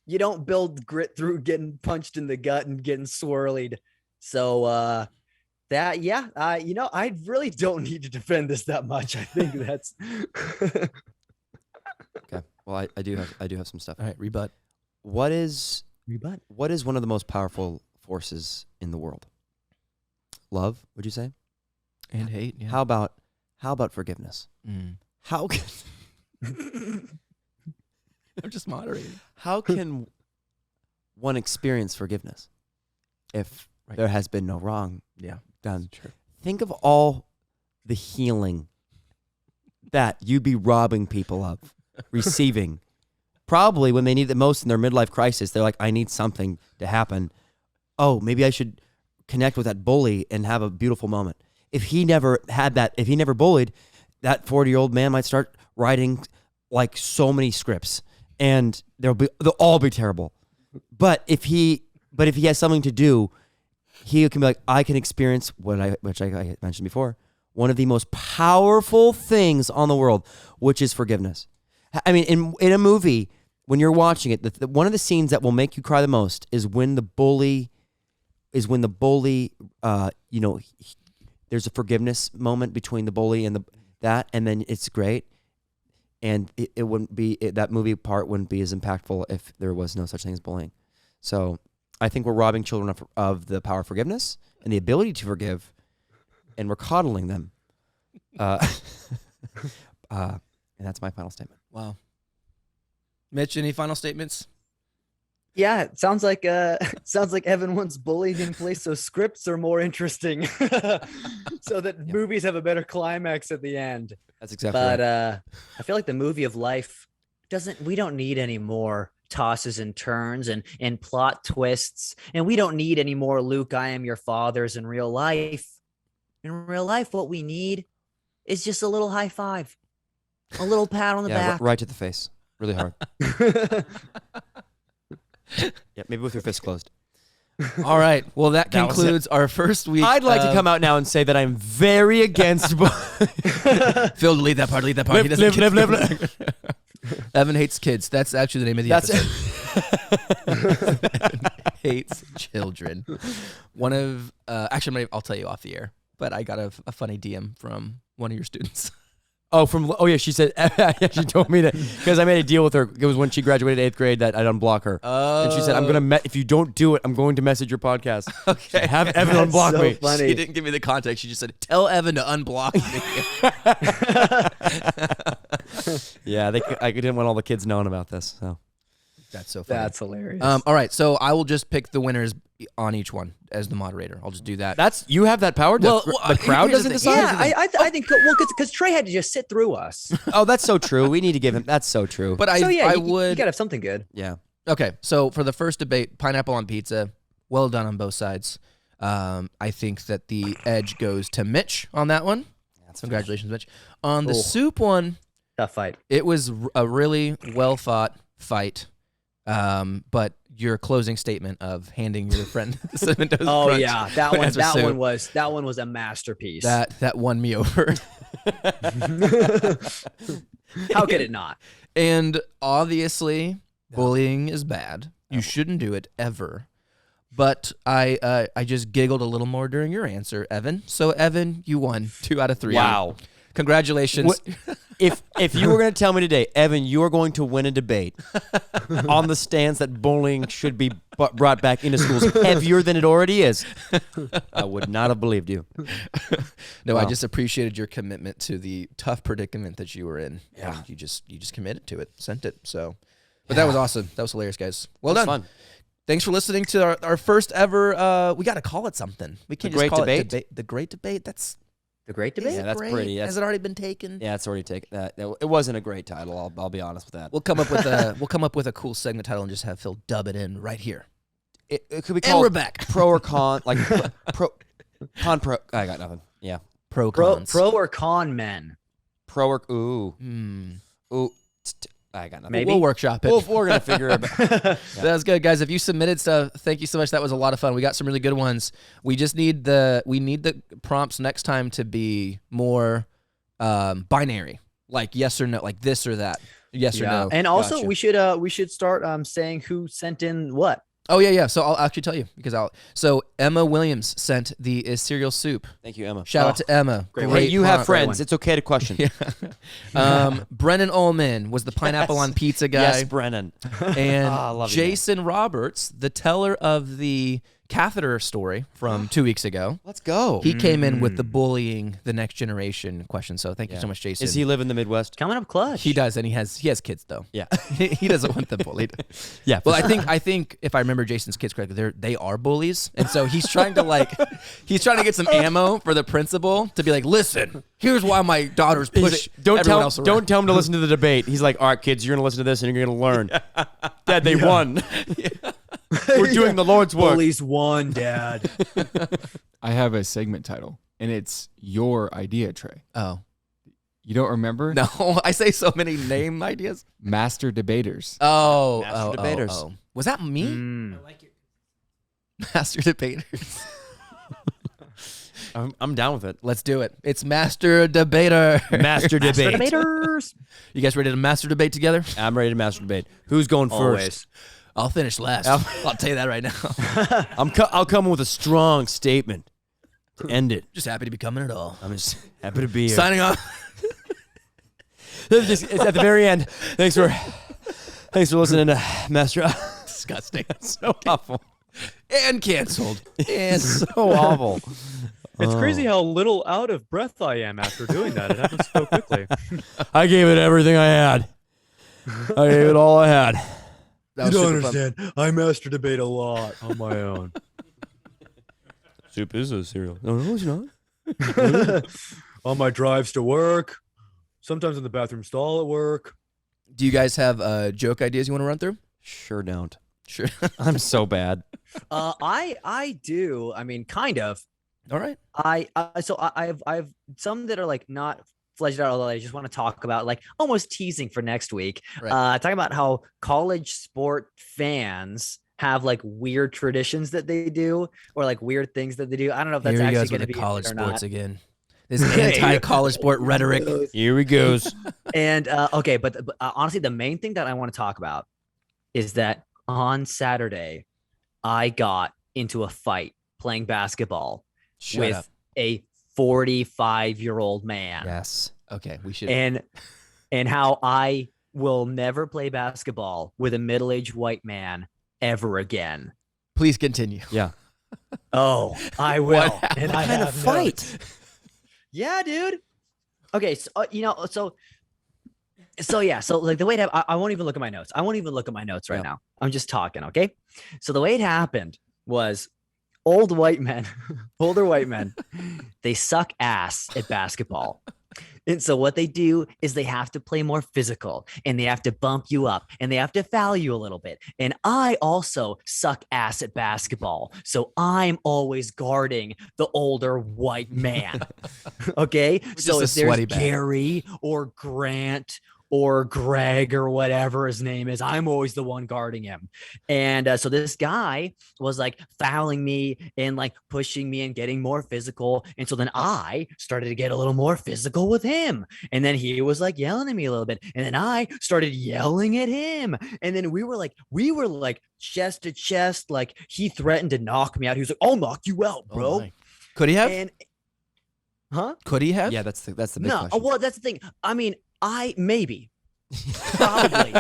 You don't build grit through getting punched in the gut and getting swirlied. So I really don't need to defend this that much. I think that's okay. Well, I do have some stuff. All right, rebut. What is one of the most powerful forces in the world? Love, would you say? And hate. Yeah. How about forgiveness? How can I'm just moderating. How can one experience forgiveness if there has been no wrong done? True. Think of all the healing that you'd be robbing people of receiving. Probably when they need it the most in their midlife crisis, they're like, I need something to happen. Oh, maybe I should connect with that bully and have a beautiful moment. If he never had that, if he never bullied, that 40-year-old man might start writing like so many scripts, and they'll all be terrible. But if he has something to do, he can be like, I can experience which I mentioned before, one of the most powerful things on the world, which is forgiveness. I mean, in a movie, when you're watching it, one of the scenes that will make you cry the most is when the bully, there's a forgiveness moment between the bully and and then it's great. And it wouldn't be, that movie part wouldn't be as impactful if there was no such thing as bullying. So I think we're robbing children of the power of forgiveness and the ability to forgive, and we're coddling them. And that's my final statement. Wow. Mitch, any final statements? Yeah, it sounds like Evan wants bullying in place, so scripts are more interesting, so that movies have a better climax at the end. That's exactly right. But I feel like the movie of life we don't need any more tosses and turns and plot twists, and we don't need any more Luke, I am your fathers in real life. In real life, what we need is just a little high five, a little pat on the back. Right to the face, really hard. Yeah, maybe with your fist closed. All right. Well, that concludes our first week. I'd like to come out now and say that I'm very against. Phil, leave that part. He doesn't Evan hates kids. That's actually the name of the episode. Evan hates children. Actually, I'll tell you off the air. But I got a funny DM from one of your students. Oh yeah, she said. She told me that because I made a deal with her. It was when she graduated 8th grade that I'd unblock her. And she said, "I'm gonna if you don't do it, I'm going to message your podcast." Okay, have Evan unblock so me. funny. She didn't give me the context. She just said, "Tell Evan to unblock me." Yeah, I didn't want all the kids knowing about this. So That's so funny. That's hilarious. All right, so I will just pick the winners on each one as the moderator. I'll just do that. you have that power. The crowd here's the doesn't thing. decide. yeah, I think because Trey had to just sit through us. Oh, that's so true. We need to give him. That's so true. But So yeah, I you would. gotta have something good. yeah. Okay, so for the first debate, pineapple on pizza, well done on both sides. I think that the edge goes to Mitch on that one. Congratulations, Mitch. On the Cool. soup one, Tough fight. it was a really well fought fight. But your closing statement of handing your friend the cinnamon toast Oh crunch yeah, that one. as a That soup, one was a masterpiece. that won me over. How could it not? And obviously, bullying is bad. You shouldn't do it ever. But I just giggled a little more during your answer, Evan. So Evan, you won 2 out of 3. Wow. Congratulations. If you were going to tell me today, Evan, you are going to win a debate on the stance that bullying should be brought back into schools heavier than it already is, I would not have believed you. No, I Wow. just appreciated your commitment to the tough predicament that you were in. Yeah. And you just committed to it, sent it. So, but that was awesome. That was hilarious, guys. Well That's done. fun. Thanks for listening to our first ever. We got to call it something. We can't The just Great call Debate? it the Great Debate. That's The Great is Debate. it Yeah, that's great? pretty. Has it already been taken? Yeah, it's already taken. It wasn't a great title. I'll be honest with that. We'll come up with a cool segment title and just have Phil dub it in right here. It could be And called we're back. pro or con, like pro. I got nothing. Yeah, Pro Pro cons. or con men? pro or ooh. I got nothing. Maybe. We'll workshop it. We're gonna figure it out. That was good, guys. If you submitted stuff, thank you so much. That was a lot of fun. We got some really good ones. We just need the prompts next time to be more binary, like yes or no, like this or that, yes or no. And also Gotcha. we should start saying who sent in what. Oh yeah. So I'll actually tell you because So Emma Williams sent the cereal soup. Thank you, Emma. Shout out to Emma. great Hey, you have prompt. friends. It's okay to question. Brennan Ullman was the pineapple on pizza guy. Yes, Brennan. And I love you, man. Jason Roberts, the teller of the catheter story from 2 weeks ago. Let's go. He came in with the bullying the next generation question. So thank you so much, Jason. Does he live in the Midwest? Coming up clutch. He does, and he has kids though. Yeah. He doesn't want them bullied. Yeah. Well, I think if I remember Jason's kids correctly, they are bullies, and so he's trying to get some ammo for the principal to be like, listen, here's why my daughters push everyone else around. Don't tell him to listen to the debate. He's like, all right, kids, you're gonna listen to this and you're gonna learn. Dad, they won. We're doing the Lord's work. Bullies won, Dad. I have a segment title, and it's your idea, Trey. Oh You don't remember? no, I say so many name ideas. Master debaters. Oh, Debaters. Was that me? Mm. Master debaters. I'm down with it. Let's do it. It's Master Debater. Master debate. Debaters. You guys ready to master debate together? I'm ready to master debate. Who's going first? Always. I'll finish last. I'll tell you that right now. I'll come with a strong statement to end it. Just happy to be coming at all. I'm just happy to be here. Signing off. It's at the very end. Thanks for listening to Master. Disgusting. So awful. And canceled. And So awful. It's crazy how little out of breath I am after doing that. It happens so quickly. I gave it everything I had. I gave it all I had. that was super fun. I master debate a lot on my own. Soup is a cereal. No, it's not. On my drives to work, sometimes in the bathroom stall at work. Do you guys have joke ideas you want to run through? Sure don't. Sure. I'm so bad. I do. I mean, kind of. All right. I've some that are like not fleshed out, although I just want to talk about, like almost teasing for next week. Right. Talking about how college sport fans have like weird traditions that they do, or like weird things that they do. I don't know if that's Here he actually goes going with to the be college or sports not. again. This anti-college sport rhetoric. Here he goes. And okay, but honestly, the main thing that I want to talk about is that on Saturday, I got into a fight playing basketball Shut with up. a 45-year-old man. Yes. Okay, we should. And how I will never play basketball with a middle-aged white man ever again. Please continue. Yeah. Oh, I will. And What I kind of have fight? notes. Yeah, dude. Okay, so yeah, so like the way it happened, I won't even look at my notes. I won't even look at my notes right now. I'm just talking, okay? So the way it happened was older white men, they suck ass at basketball. And so what they do is they have to play more physical and they have to bump you up and they have to foul you a little bit. And I also suck ass at basketball. So I'm always guarding the older white man. Okay. So if there's Gary or Grant or Greg or whatever his name is, I'm always the one guarding him. And so this guy was like fouling me and like pushing me and getting more physical. And so then I started to get a little more physical with him. And then he was like yelling at me a little bit. And then I started yelling at him. And then we were like chest to chest. Like he threatened to knock me out. He was like, "I'll knock you out, bro." Oh, could he have? Could he have? Yeah, that's the big No, question. well, that's the thing. I mean, maybe. Probably.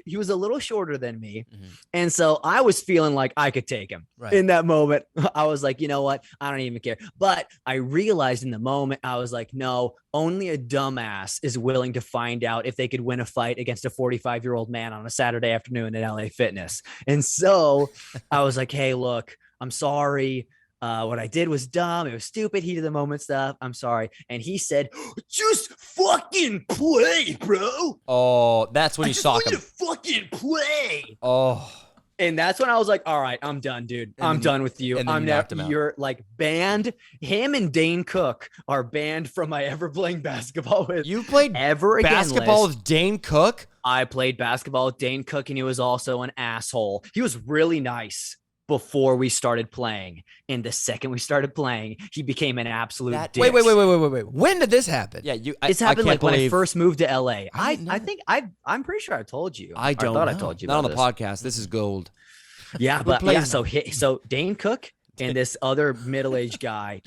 He was a little shorter than me. Mm-hmm. And so I was feeling like I could take him. Right. In that moment. I was like, you know what? I don't even care. But I realized in the moment, I was like, no, only a dumbass is willing to find out if they could win a fight against a 45-year-old man on a Saturday afternoon at LA Fitness. And so I was like, hey, look, I'm sorry. What I did was dumb. It was stupid. Heat of the moment stuff. I'm sorry. And he said, just fucking play, bro. Oh, that's when you sock him. Fucking play. Oh. And that's when I was like, all right, I'm done, dude. I'm done with you. I'm never, you're like banned. Him and Dane Cook are banned from my ever playing basketball with. You played ever basketball with Dane Cook? I played basketball with Dane Cook, and he was also an asshole. He was really nice before we started playing. And the second we started playing, he became an absolute dick. Wait. When did this happen? Yeah, this happened like when I first moved to LA. I think I'm pretty sure I told you. I thought I told you. Not on the this. podcast. This is gold. Yeah, but yeah. So Dane Cook and this other middle-aged guy,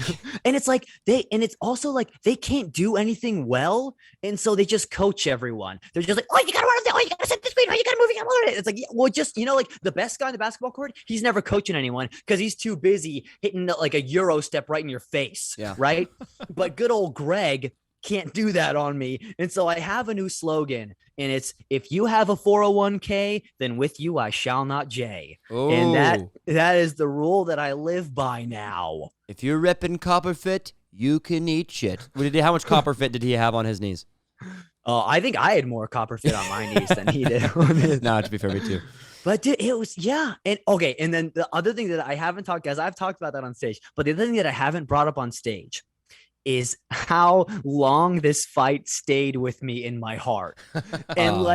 and it's like it's also like they can't do anything well, and so they just coach everyone. They're just like, oh, you gotta run up there, oh, you gotta set this way, oh, you gotta move, you gotta move it. It's like, yeah, well, just like the best guy on the basketball court, he's never coaching anyone because he's too busy hitting like a Euro step right in your face. Yeah. Right. But good old Greg can't do that on me. And so I have a new slogan, and it's, if you have a 401k, then with you I shall not J. Ooh. And that is the rule that I live by now. If you're repping Copperfit, you can eat shit. How much Copperfit did he have on his knees? I think I had more Copperfit on my knees than he did. No, to be fair, me too. But dude, it was, yeah. And okay. And then the other thing that I haven't talked, guys, I've talked about that on stage, but the other thing that I haven't brought up on stage is how long this fight stayed with me in my heart. And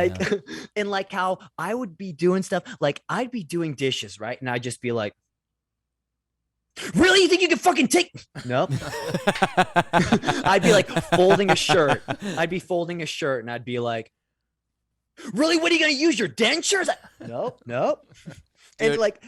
and like how I would be doing stuff, like I'd be doing dishes, right? And I'd just be like, really? You think you can fucking take? Nope. I'd be like folding a shirt. I'd be folding a shirt and I'd be like, really? What are you going to use, your dentures? Nope. And like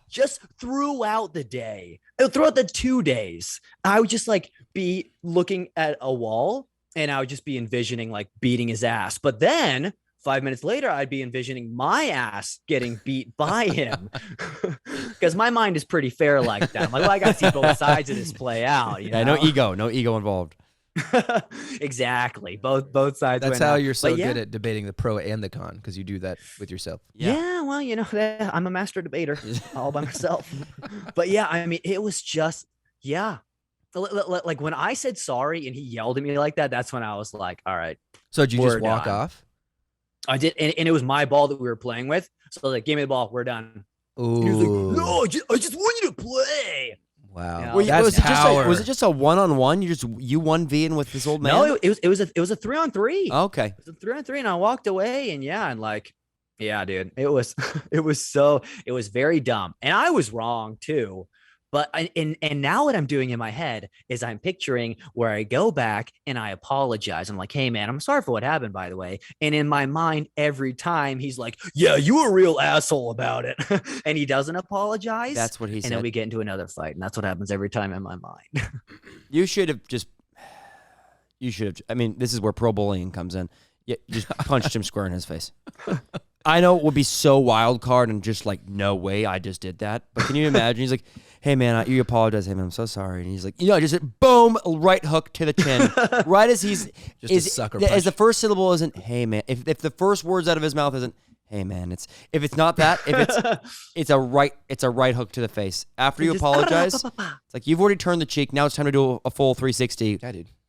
just throughout the day, throughout the 2 days, I would just like be looking at a wall and I would just be envisioning like beating his ass. But then 5 minutes later, I'd be envisioning my ass getting beat by him because my mind is pretty fair like that. I'm like, well, I got to see both sides of this play out. Yeah, no ego involved. Exactly. Both sides. That's how you're so good at debating the pro and the con, because you do that with yourself. Yeah. Well, I'm a master debater all by myself. But yeah, I mean, it was just, yeah. Like when I said sorry and he yelled at me like that, that's when I was like, all right. So did you just walk off? I did. And it was my ball that we were playing with. So I was like, give me the ball. We're done. Ooh. And he was like, no, I just want you to play. Wow. That's power. Was it just a one-on-one? You 1v-ing with this old man? No, it was a 3-on-3. Okay. It was a 3-on-3, and I walked away, and yeah, dude, it was very dumb, and I was wrong too, But and now what I'm doing in my head is I'm picturing where I go back and I apologize. I'm like, hey man, I'm sorry for what happened, by the way. And in my mind, every time he's like, yeah, you were a real asshole about it. And he doesn't apologize. That's what he said. And then we get into another fight. And that's what happens every time in my mind. You should have. I mean, this is where pro bullying comes in. You just punched him square in his face. I know it would be so wild card and just like, no way I just did that. But can you imagine? He's like, hey, man, you apologize. Hey, man, I'm so sorry. And he's like, I just hit, boom, right hook to the chin. Right as he's, Just a sucker punch. as the first syllable isn't, hey, man. If the first words out of his mouth isn't, hey, man, if it's not that, it's a right hook to the face. After you apologize, it's like you've already turned the cheek. Now it's time to do a full 360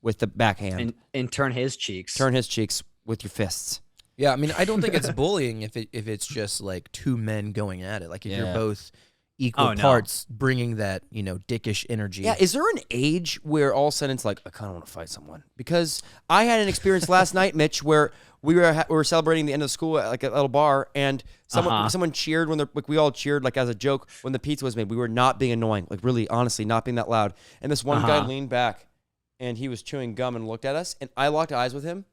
with the backhand. And turn his cheeks. Turn his cheeks with your fists. Yeah, I mean, I don't think it's bullying if it's just like two men going at it. Like if you're both equal parts bringing that, dickish energy. Yeah, is there an age where all of a sudden it's like, I kind of want to fight someone? Because I had an experience last night, Mitch, where we were celebrating the end of school at like a little bar, and someone cheered when we all cheered like as a joke when the pizza was made. We were not being annoying, like really, honestly, not being that loud. And this one guy leaned back, and he was chewing gum and looked at us, and I locked eyes with him.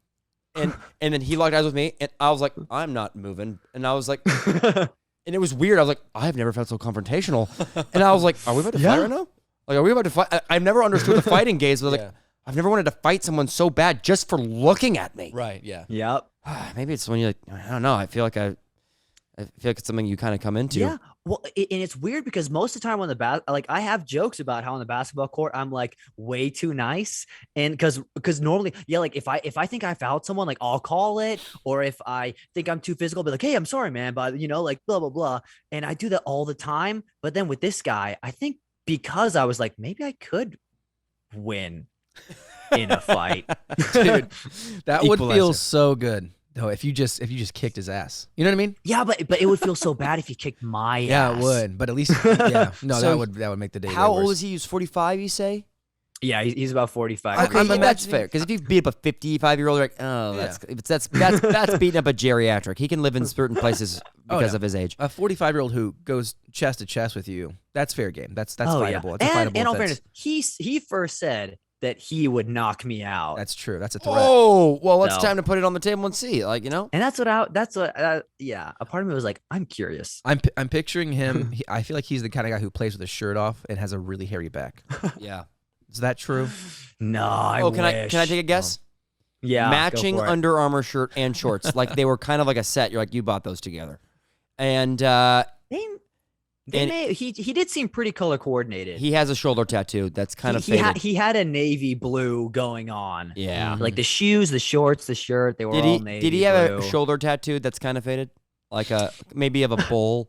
And then he locked eyes with me, and I was like, I'm not moving. And I was like, and it was weird. I was like, I've never felt so confrontational. And I was like, are we about to fight right now? Like, are we about to fight? I've never understood the fighting gaze. But like, I've never wanted to fight someone so bad just for looking at me. Right, yeah. Yep. Maybe it's when you're like, I don't know. I feel like it's something you kind of come into. Yeah. Well, and it's weird because most of the time on the I have jokes about how on the basketball court I'm like way too nice, and because normally, like if I think I fouled someone, like I'll call it, or if I think I'm too physical, I'll be like, hey, I'm sorry, man, but like blah blah blah, and I do that all the time. But then with this guy, I think because I was like, maybe I could win in a fight, Dude, that would feel Equalizer. so good. Though if you just kicked his ass, you know what I mean? Yeah, but it would feel so bad if he kicked my ass. Yeah, it would. But at least, no, So that would make the day. How way old worse. is he? He's 45, you say? Yeah, he's about 45. Okay, I'm that's imagining- fair. Because if you beat up a 55-year-old, you're like, oh, that's beating up a geriatric. He can live in certain places because of his age. A 45-year-old who goes chest to chest with you, that's fair game. That's Oh, yeah. fightable. It's a fightable And all offense. fairness, he first said that he would knock me out. That's true. That's a threat. Oh, well, it's No. time to put it on the table and see. Like, And yeah, a part of me was like, I'm curious. I'm picturing him. I feel like he's the kind of guy who plays with his shirt off and has a really hairy back. Yeah. Is that true? No, Can I take a guess? Yeah, Matching go for it. Under Armour shirt and shorts. Like, they were kind of like a set. You're like, you bought those together. And He did seem pretty color coordinated. he has a shoulder tattoo that's kind of he faded. he had a navy blue going on. Yeah. Like the shoes, the shorts, the shirt, they were all navy Did he have blue. a shoulder tattoo that's kind of faded? Like maybe of a bull?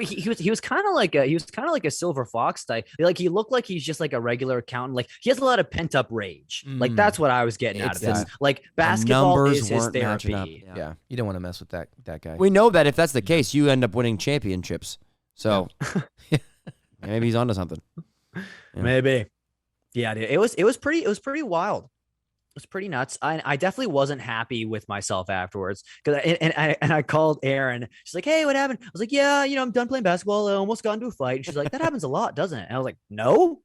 He was kind of like a silver fox type. Like he looked like he's just like a regular accountant. Like he has a lot of pent up rage. Like that's what I was getting out of It's this. Like basketball numbers is his weren't matching up. therapy. Yeah. You don't want to mess with that guy. We know that if that's the case, you end up winning championships. So maybe he's onto something. Yeah. Maybe. Yeah, dude. It was pretty wild. It was pretty nuts. I definitely wasn't happy with myself afterwards because I called Erin. She's like, "Hey, what happened?" I was like, "Yeah, I'm done playing basketball. I almost got into a fight." And she's like, "That happens a lot, doesn't it?" And I was like, "No."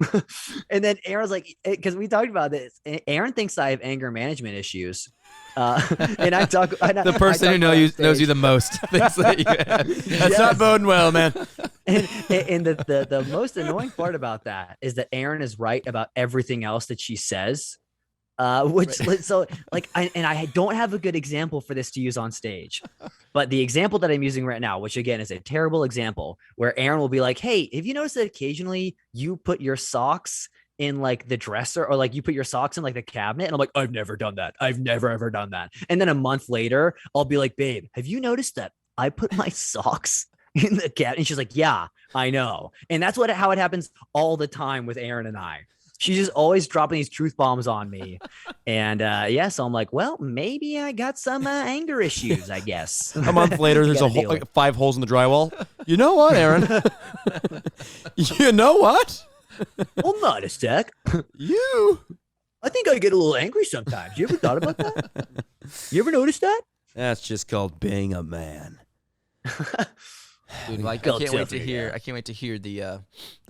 And then Erin's like, because we talked about this. Erin thinks I have anger management issues. And I talk. The person who knows you the most thinks that you have. That's not boding well, man. And the most annoying part about that is that Erin is right about everything else that she says. So like, I don't have a good example for this to use on stage, but the example that I'm using right now, which again is a terrible example, where Erin will be like, "Hey, have you noticed that occasionally you put your socks in like the dresser, or like you put your socks in like the cabinet?" And I'm like, "I've never done that. I've never ever done that." And then a month later, I'll be like, "Babe, have you noticed that I put my socks in the cabinet?" And she's like, "Yeah, I know." And that's how it happens all the time with Erin and I. She's just always dropping these truth bombs on me. And so I'm like, well, maybe I got some anger issues, I guess. A month later, there's Gotta deal with. 5 holes in the drywall. You know what, Aaron? You know what? Well, not a sec. I think I get a little angry sometimes. You ever thought about that? You ever noticed that? That's just called being a man. Dude, like Go I can't wait to Tiffany, hear. yeah. I can't wait to hear the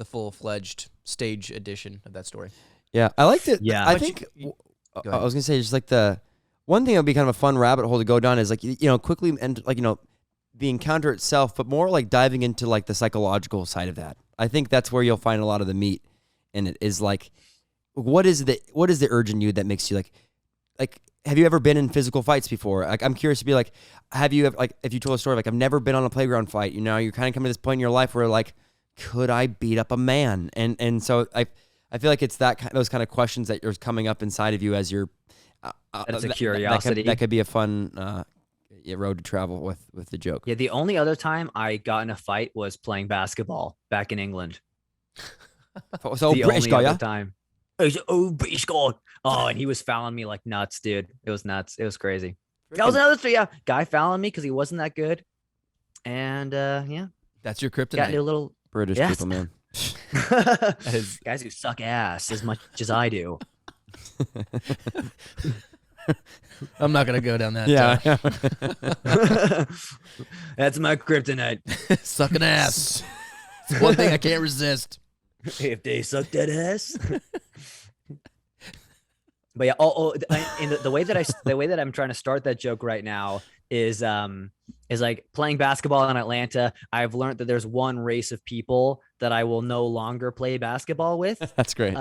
full-fledged stage edition of that story. Yeah, I liked it. Yeah. I But think Go I ahead. was gonna say just like the one thing that would be kind of a fun rabbit hole to go down is like quickly and like the encounter itself, but more like diving into like the psychological side of that. I think that's where you'll find a lot of the meat in it. Is like what is the urge in you that makes you like have you ever been in physical fights before? Like I'm curious to be like, have you ever like if you told a story like I've never been on a playground fight, you're kind of coming to this point in your life where like, could I beat up a man? And so I feel like it's those kind of questions that are coming up inside of you as you're. That's a curiosity. That could be a fun road to travel with the joke. Yeah, the only other time I got in a fight was playing basketball back in England. So The British only guy, other yeah. time. British guy. Oh, and he was fouling me like nuts, dude. It was nuts. It was crazy. That was another story. Yeah, guy fouling me because he wasn't that good. And yeah, That's your got into a kryptonite. little British Yes. people, man. guys who suck ass as much as I do. I'm not gonna go down that. Yeah. That's my kryptonite. Sucking ass. It's one thing I can't resist. If they suck that ass. But yeah, and the way that I'm trying to start that joke right now is like playing basketball in Atlanta. I've learned that there's one race of people that I will no longer play basketball with. That's great.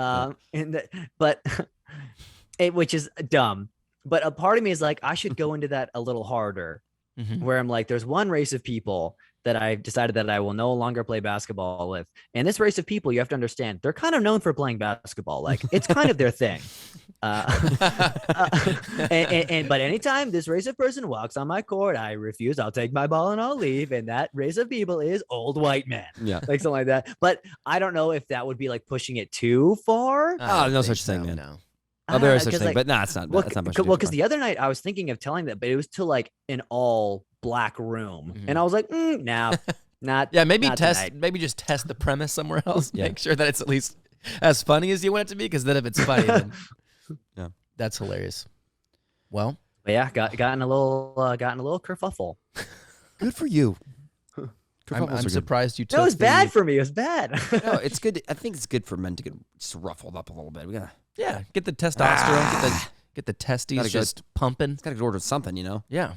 Which is dumb. But a part of me is like, I should go into that a little harder, where I'm like, there's one race of people that I've decided that I will no longer play basketball with. And this race of people, you have to understand, they're kind of known for playing basketball. Like it's kind of their thing. But anytime this race of person walks on my court, I refuse. I'll take my ball and I'll leave. And that race of people is old white men. Yeah. Like something like that. But I don't know if that would be like pushing it too far. Oh, no such thing, man. No. Oh, there is such 'Cause, thing, like, but it's not. well, That's not much. because the other night I was thinking of telling that, but it was to like an all black room, and I was like, nah, not. Yeah, maybe not test. tonight. Maybe just test the premise somewhere else. Yeah. Make sure that it's at least as funny as you want it to be. Because then if it's funny, then Yeah. that's hilarious. Well, But yeah, gotten a little kerfuffle. Good for you. I'm surprised you took. No, it was the- bad for me. It was bad. No, it's good. I think it's good for men to get just ruffled up a little bit. We gotta Yeah, get the testosterone. Get the testes Gotta go- just pumping. gotta order something, you know. Yeah.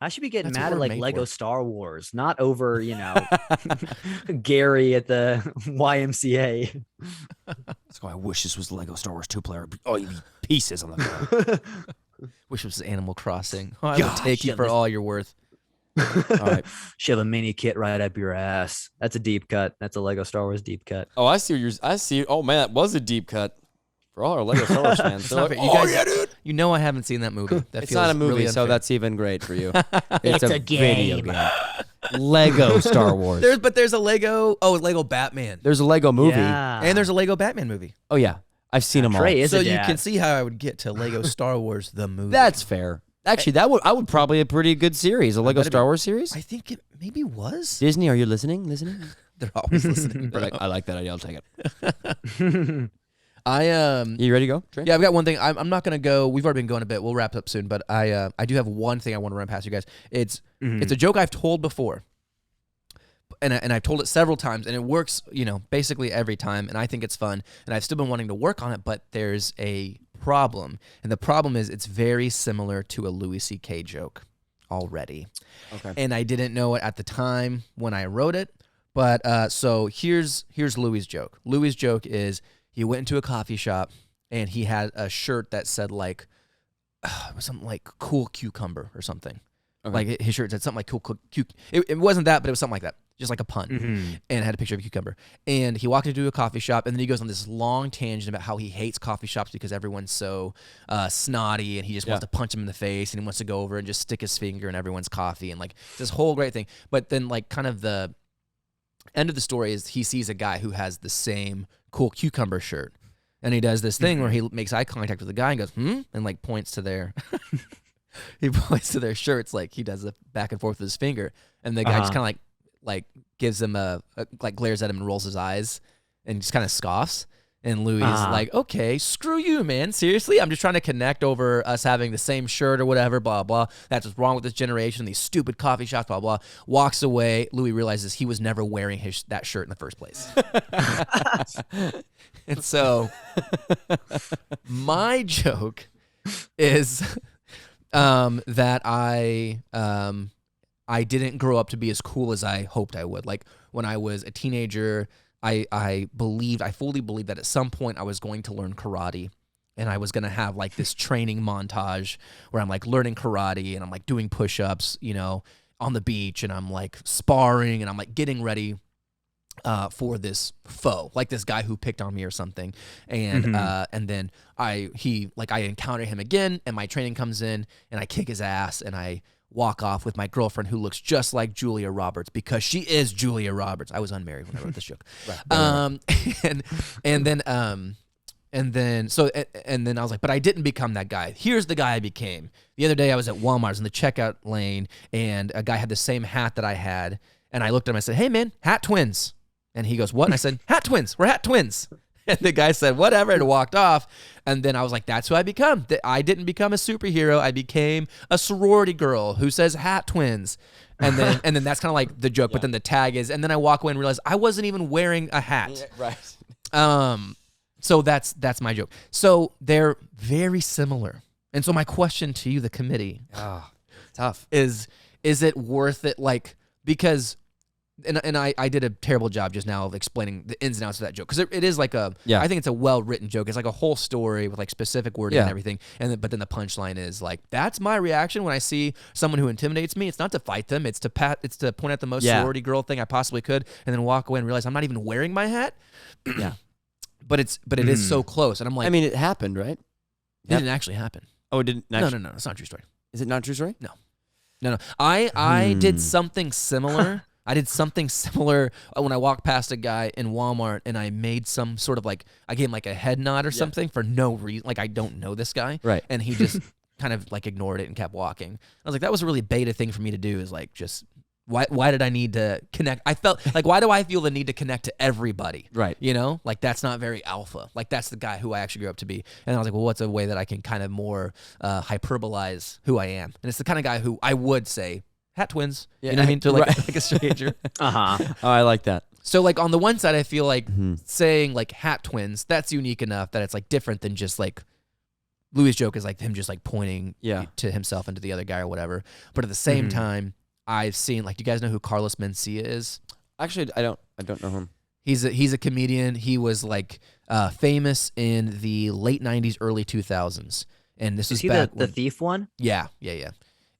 I should be getting That's what mad at we're like made Lego for. Star Wars, not over Gary at the YMCA. That's why I wish this was Lego Star Wars 2-player. Oh, you'd be pieces on the floor. Wish it was Animal Crossing. Oh, I would Gosh, take you yeah, for all you're worth. All right. Shove a mini kit right up your ass. That's a deep cut. That's a Lego Star Wars deep cut. Oh, I see. I see. Oh man, that was a deep cut for all our Lego Star Wars fans. It's They're not like, fair. You oh guys, yeah, dude. You know I haven't seen that movie. That It's feels not a movie, really so unfair. that's even great for you. It's a video game. Lego Star Wars. There's a Lego. Oh, Lego Batman. There's a Lego movie. Yeah. And there's a Lego Batman movie. Oh yeah, I've seen them all. Trey is So a you dad. can see how I would get to Lego Star Wars the movie. That's fair. Actually, I would probably a pretty good series, a Lego bet it'd Star be- Wars series. I think it maybe was. Disney, are you listening? Listening? They're always listening. They're Bro. like, I like that idea. I'll take it. I You ready to go, Trey? Yeah, I've got one thing. I'm not gonna go. We've already been going a bit. We'll wrap up soon, but I do have one thing I want to run past you guys. It's a joke I've told before, and I've told it several times, and it works, basically every time, and I think it's fun, and I've still been wanting to work on it, but there's a problem, and the problem is it's very similar to a Louis C.K. joke already. Okay. And I didn't know it at the time when I wrote it, but so here's Louis' joke. Louis' joke is he went into a coffee shop and he had a shirt that said like it was something like cool cucumber or something. Okay. Like his shirt said something like cool. It wasn't that, but it was something like that, just like a pun, and it had a picture of a cucumber. And he walked into a coffee shop, and then he goes on this long tangent about how he hates coffee shops because everyone's so snotty, and he just wants to punch him in the face, and he wants to go over and just stick his finger in everyone's coffee, and like this whole great thing. But then like kind of the end of the story is he sees a guy who has the same cool cucumber shirt, and he does this thing where he makes eye contact with the guy and goes and like points to their he points to their shirts, like he does the back and forth with his finger, and the guy just kind of like gives him a like glares at him and rolls his eyes and just kind of scoffs, And Louis is like, okay, screw you, man. Seriously? I'm just trying to connect over us having the same shirt or whatever, blah, blah. That's what's wrong with this generation, these stupid coffee shops, blah, blah. Walks away. Louis realizes he was never wearing that shirt in the first place. And so my joke is that I didn't grow up to be as cool as I hoped I would. Like when I was a teenager, I fully believed that at some point I was going to learn karate, and I was going to have like this training montage where I'm like learning karate and I'm like doing push-ups, on the beach, and I'm like sparring and I'm like getting ready for this foe, like this guy who picked on me or something. And and then I encounter him again, and my training comes in and I kick his ass and I walk off with my girlfriend who looks just like Julia Roberts, because she is Julia Roberts. I was unmarried when I wrote this joke. And then I was like, but I didn't become that guy. Here's the guy I became. The other day I was at Walmart, I was in the checkout lane, and a guy had the same hat that I had, and I looked at him, I said, hey man, hat twins. And he goes, what? And I said, hat twins. We're hat twins. And the guy said, whatever, and walked off. And then I was like, that's who I become. I didn't become a superhero. I became a sorority girl who says hat twins. And then that's kind of like the joke. Yeah. But then the tag is, and then I walk away and realize I wasn't even wearing a hat. Yeah, right. So that's my joke. So they're very similar. And so my question to you, the committee, tough, is it worth it? Like, because... And I did a terrible job just now of explaining the ins and outs of that joke, because it is like I think it's a well-written joke. It's like a whole story with like specific wording and everything. But then the punchline is like, that's my reaction when I see someone who intimidates me. It's not to fight them. It's to point out the most sorority girl thing I possibly could, and then walk away and realize I'm not even wearing my hat. Yeah. But it is so close. And I'm like, I mean, it happened, right? It didn't actually happen. Oh, it didn't actually? No. It's not a true story. Is it not a true story? No. I did something similar. I did something similar when I walked past a guy in Walmart, and I made some sort of like, I gave him like a head nod or something for no reason. Like, I don't know this guy. Right. And he just kind of like ignored it and kept walking. I was like, that was a really beta thing for me to do, is like, just why did I need to connect? I felt like, why do I feel the need to connect to everybody? Right. Like that's not very alpha. Like that's the guy who I actually grew up to be. And I was like, well, what's a way that I can kind of more hyperbolize who I am? And it's the kind of guy who I would say, hat twins, you know what I mean? To like a stranger. Oh, I like that. So like on the one side, I feel like saying like hat twins, that's unique enough that it's like different than just like Louis' joke is like him just like pointing to himself and to the other guy or whatever. But at the same time, I've seen, like, do you guys know who Carlos Mencia is? Actually, I don't know him. He's a comedian. He was like famous in the late 90s, early 2000s. And this is was he back the thief one? Yeah.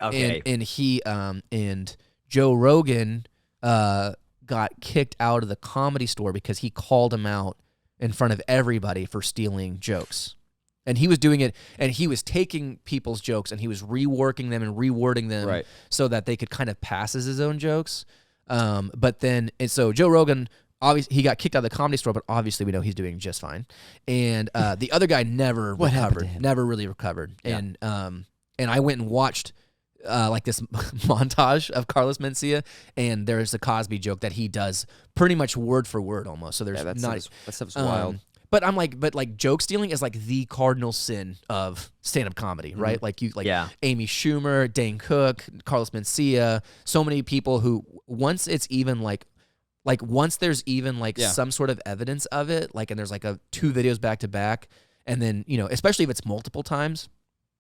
Okay. And he and Joe Rogan got kicked out of the Comedy Store because he called him out in front of everybody for stealing jokes. And he was doing it, and he was taking people's jokes and he was reworking them and rewording them so that they could kind of pass as his own jokes. But then, and so Joe Rogan, obviously, he got kicked out of the Comedy Store, but obviously we know he's doing just fine. And the other guy never really recovered. Yeah. And I went and watched like this montage of Carlos Mencia, and there's a Cosby joke that he does pretty much word for word almost. So there's that stuff's wild. But I'm like, joke stealing is like the cardinal sin of stand-up comedy, right? Like Amy Schumer, Dane Cook, Carlos Mencia, so many people who once it's even like once there's even some sort of evidence of it, like, and there's like two videos back to back, and then, especially if it's multiple times.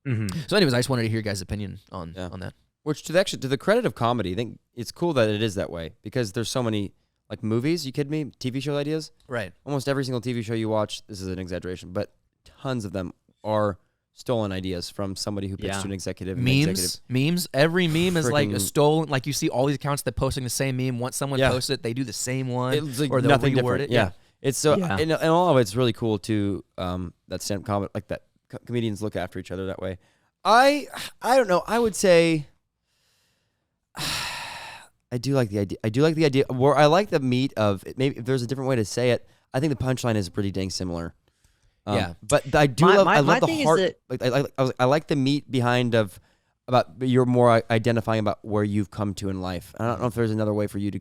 So anyways, I just wanted to hear your guys' opinion on that. Which to the credit of comedy, I think it's cool that it is that way, because there's so many like movies, you kidding me? TV show ideas? Right. Almost every single TV show you watch, this is an exaggeration, but tons of them are stolen ideas from somebody who pitched to an executive. Memes. Every meme is like a stolen. Like you see all these accounts that posting the same meme. Once someone posts it, they do the same one, it's like or they'll nothing reword different. it. Yeah. It's so, and all of it's really cool to that stand-up comedy, like that comedians look after each other that way. I don't know. I would say I do like the idea. Where I like the meat of it. Maybe if there's a different way to say it, I think the punchline is pretty dang similar. But I do love the heart. I like the meat behind about you're more identifying about where you've come to in life. I don't know if there's another way for you to.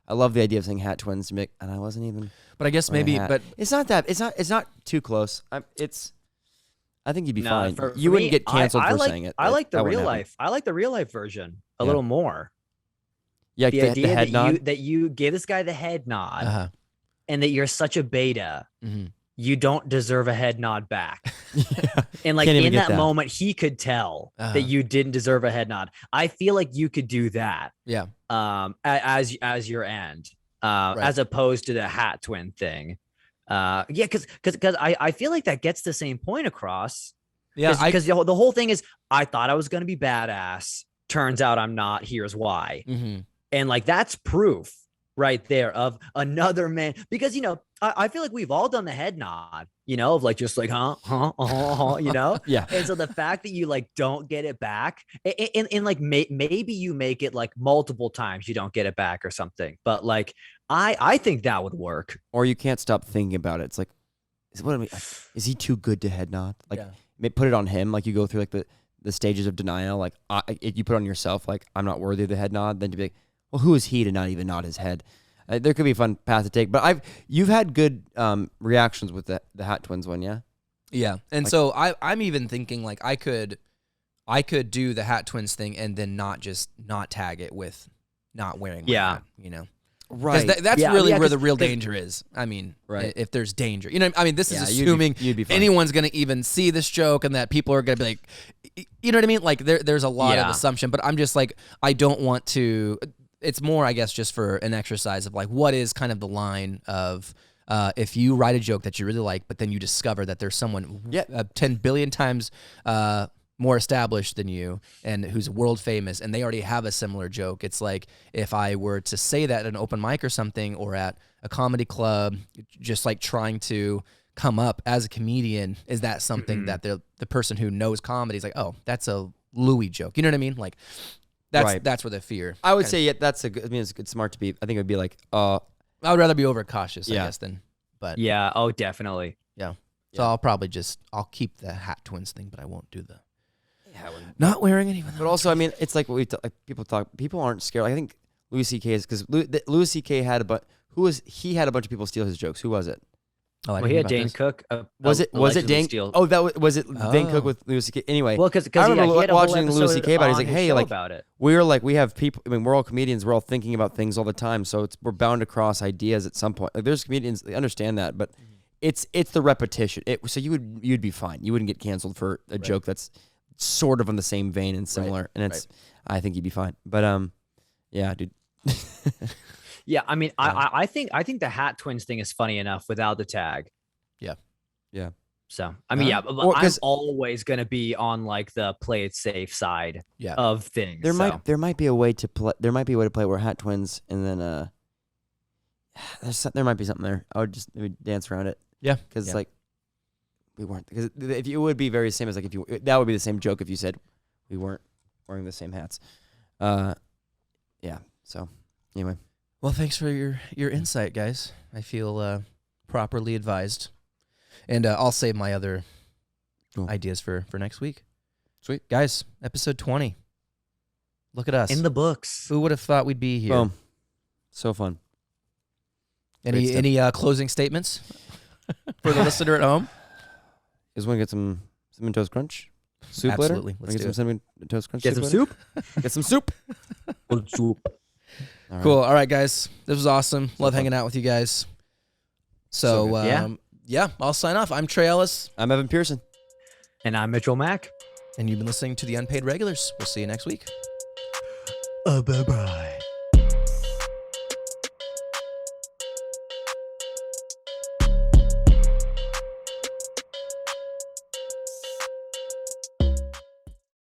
I love the idea of saying hat twins, and I wasn't even. But I guess wearing a maybe, hat. but it's not that. It's not too close. I think you'd be fine. For You wouldn't me, get canceled for like, saying it. I like the That wouldn't real happen. life. I like the real life version a Yeah. little more. Yeah, The the idea head nod. that you gave this guy the head nod, and that you're such a beta, you don't deserve a head nod back. Yeah. And like Can't even in get that moment, he could tell that you didn't deserve a head nod. I feel like you could do that. Yeah. As your end, as opposed to the hat twin thing. Yeah, because I feel like that gets the same point across. Yeah, because the whole thing is, I thought I was gonna be badass. Turns out I'm not. Here's why. And like that's proof right there of another man. Because I feel like we've all done the head nod, of like just like Yeah. And so the fact that you like don't get it back, and like maybe you make it like multiple times you don't get it back or something. But like I think that would work. Or you can't stop thinking about it. It's like, is he too good to head nod? Like, put it on him. Like you go through like the stages of denial. Like if you put it on yourself, like I'm not worthy of the head nod. Then to be like, well, who is he to not even nod his head? There could be a fun path to take. But you've had good reactions with the hat twins one, yeah. Yeah, and so I'm even thinking like I could do the hat twins thing and then not tag it with not wearing my hat, Right. That's really where the real danger is. I mean, if there's danger, this is assuming you'd be fine. anyone's going to even see this joke and that people are going to be like, you know what I mean? Like there's a lot of assumption, but I'm just like, I don't want to, it's more, I guess, just for an exercise of like, what is kind of the line of, if you write a joke that you really like, but then you discover that there's someone 10 billion times more established than you and who's world famous and they already have a similar joke. It's like if I were to say that at an open mic or something or at a comedy club, just like trying to come up as a comedian, is that something that the person who knows comedy is like, oh, that's a Louis joke. You know what I mean? Like that's where the fear. I would say that's it's good, smart to be. I think it would be like I would rather be overcautious, I guess, but yeah, oh definitely. Yeah. So I'll keep the hat twins thing, but I won't do the not wearing any. But also, I mean, it's like what people aren't scared. I think Louis C.K. is because Louis C.K. had he had a bunch of people steal his jokes. Who was it? Oh, he had Dane Cook. Was it Dane? Oh, was it Dane Cook with Louis C.K. Anyway, well, because I remember he had a watching whole Louis C.K. about it. He's like, hey, like about it. we have people. I mean, we're all comedians. We're all thinking about things all the time. So we're bound to cross ideas at some point. Like there's comedians, they understand that, but it's the repetition. So you'd be fine. You wouldn't get canceled for a joke that's sort of in the same vein and similar, and I think you'd be fine. But yeah, dude. Yeah, I mean, I think the hat twins thing is funny enough without the tag. Yeah. So I mean, but I'm always gonna be on like the play it safe side of things. There might be a way to play. There might be a way to play where hat twins, and then there might be something there. I would just dance around it. Yeah, because like we weren't, because if it would be very same as like if you, that would be the same joke if you said we weren't wearing the same hats. Yeah. So anyway, well, thanks for your insight, guys. I feel properly advised, and I'll save my other ideas for next week. Sweet, guys. Episode 20. Look at us in the books. Who would have thought we'd be here? Boom. So fun. Any closing statements for the listener at home? You guys want to get some Cinnamon Toast Crunch soup Absolutely. later? Let's get some Cinnamon Toast Crunch. Get some soup. Get some soup. Soup. All right. Cool. All right, guys. This was awesome. Love hanging out with you guys. So yeah, I'll sign off. I'm Trey Ellis. I'm Evan Pearson. And I'm Mitchell Mack. And you've been listening to the Unpaid Regulars. We'll see you next week. Bye-bye.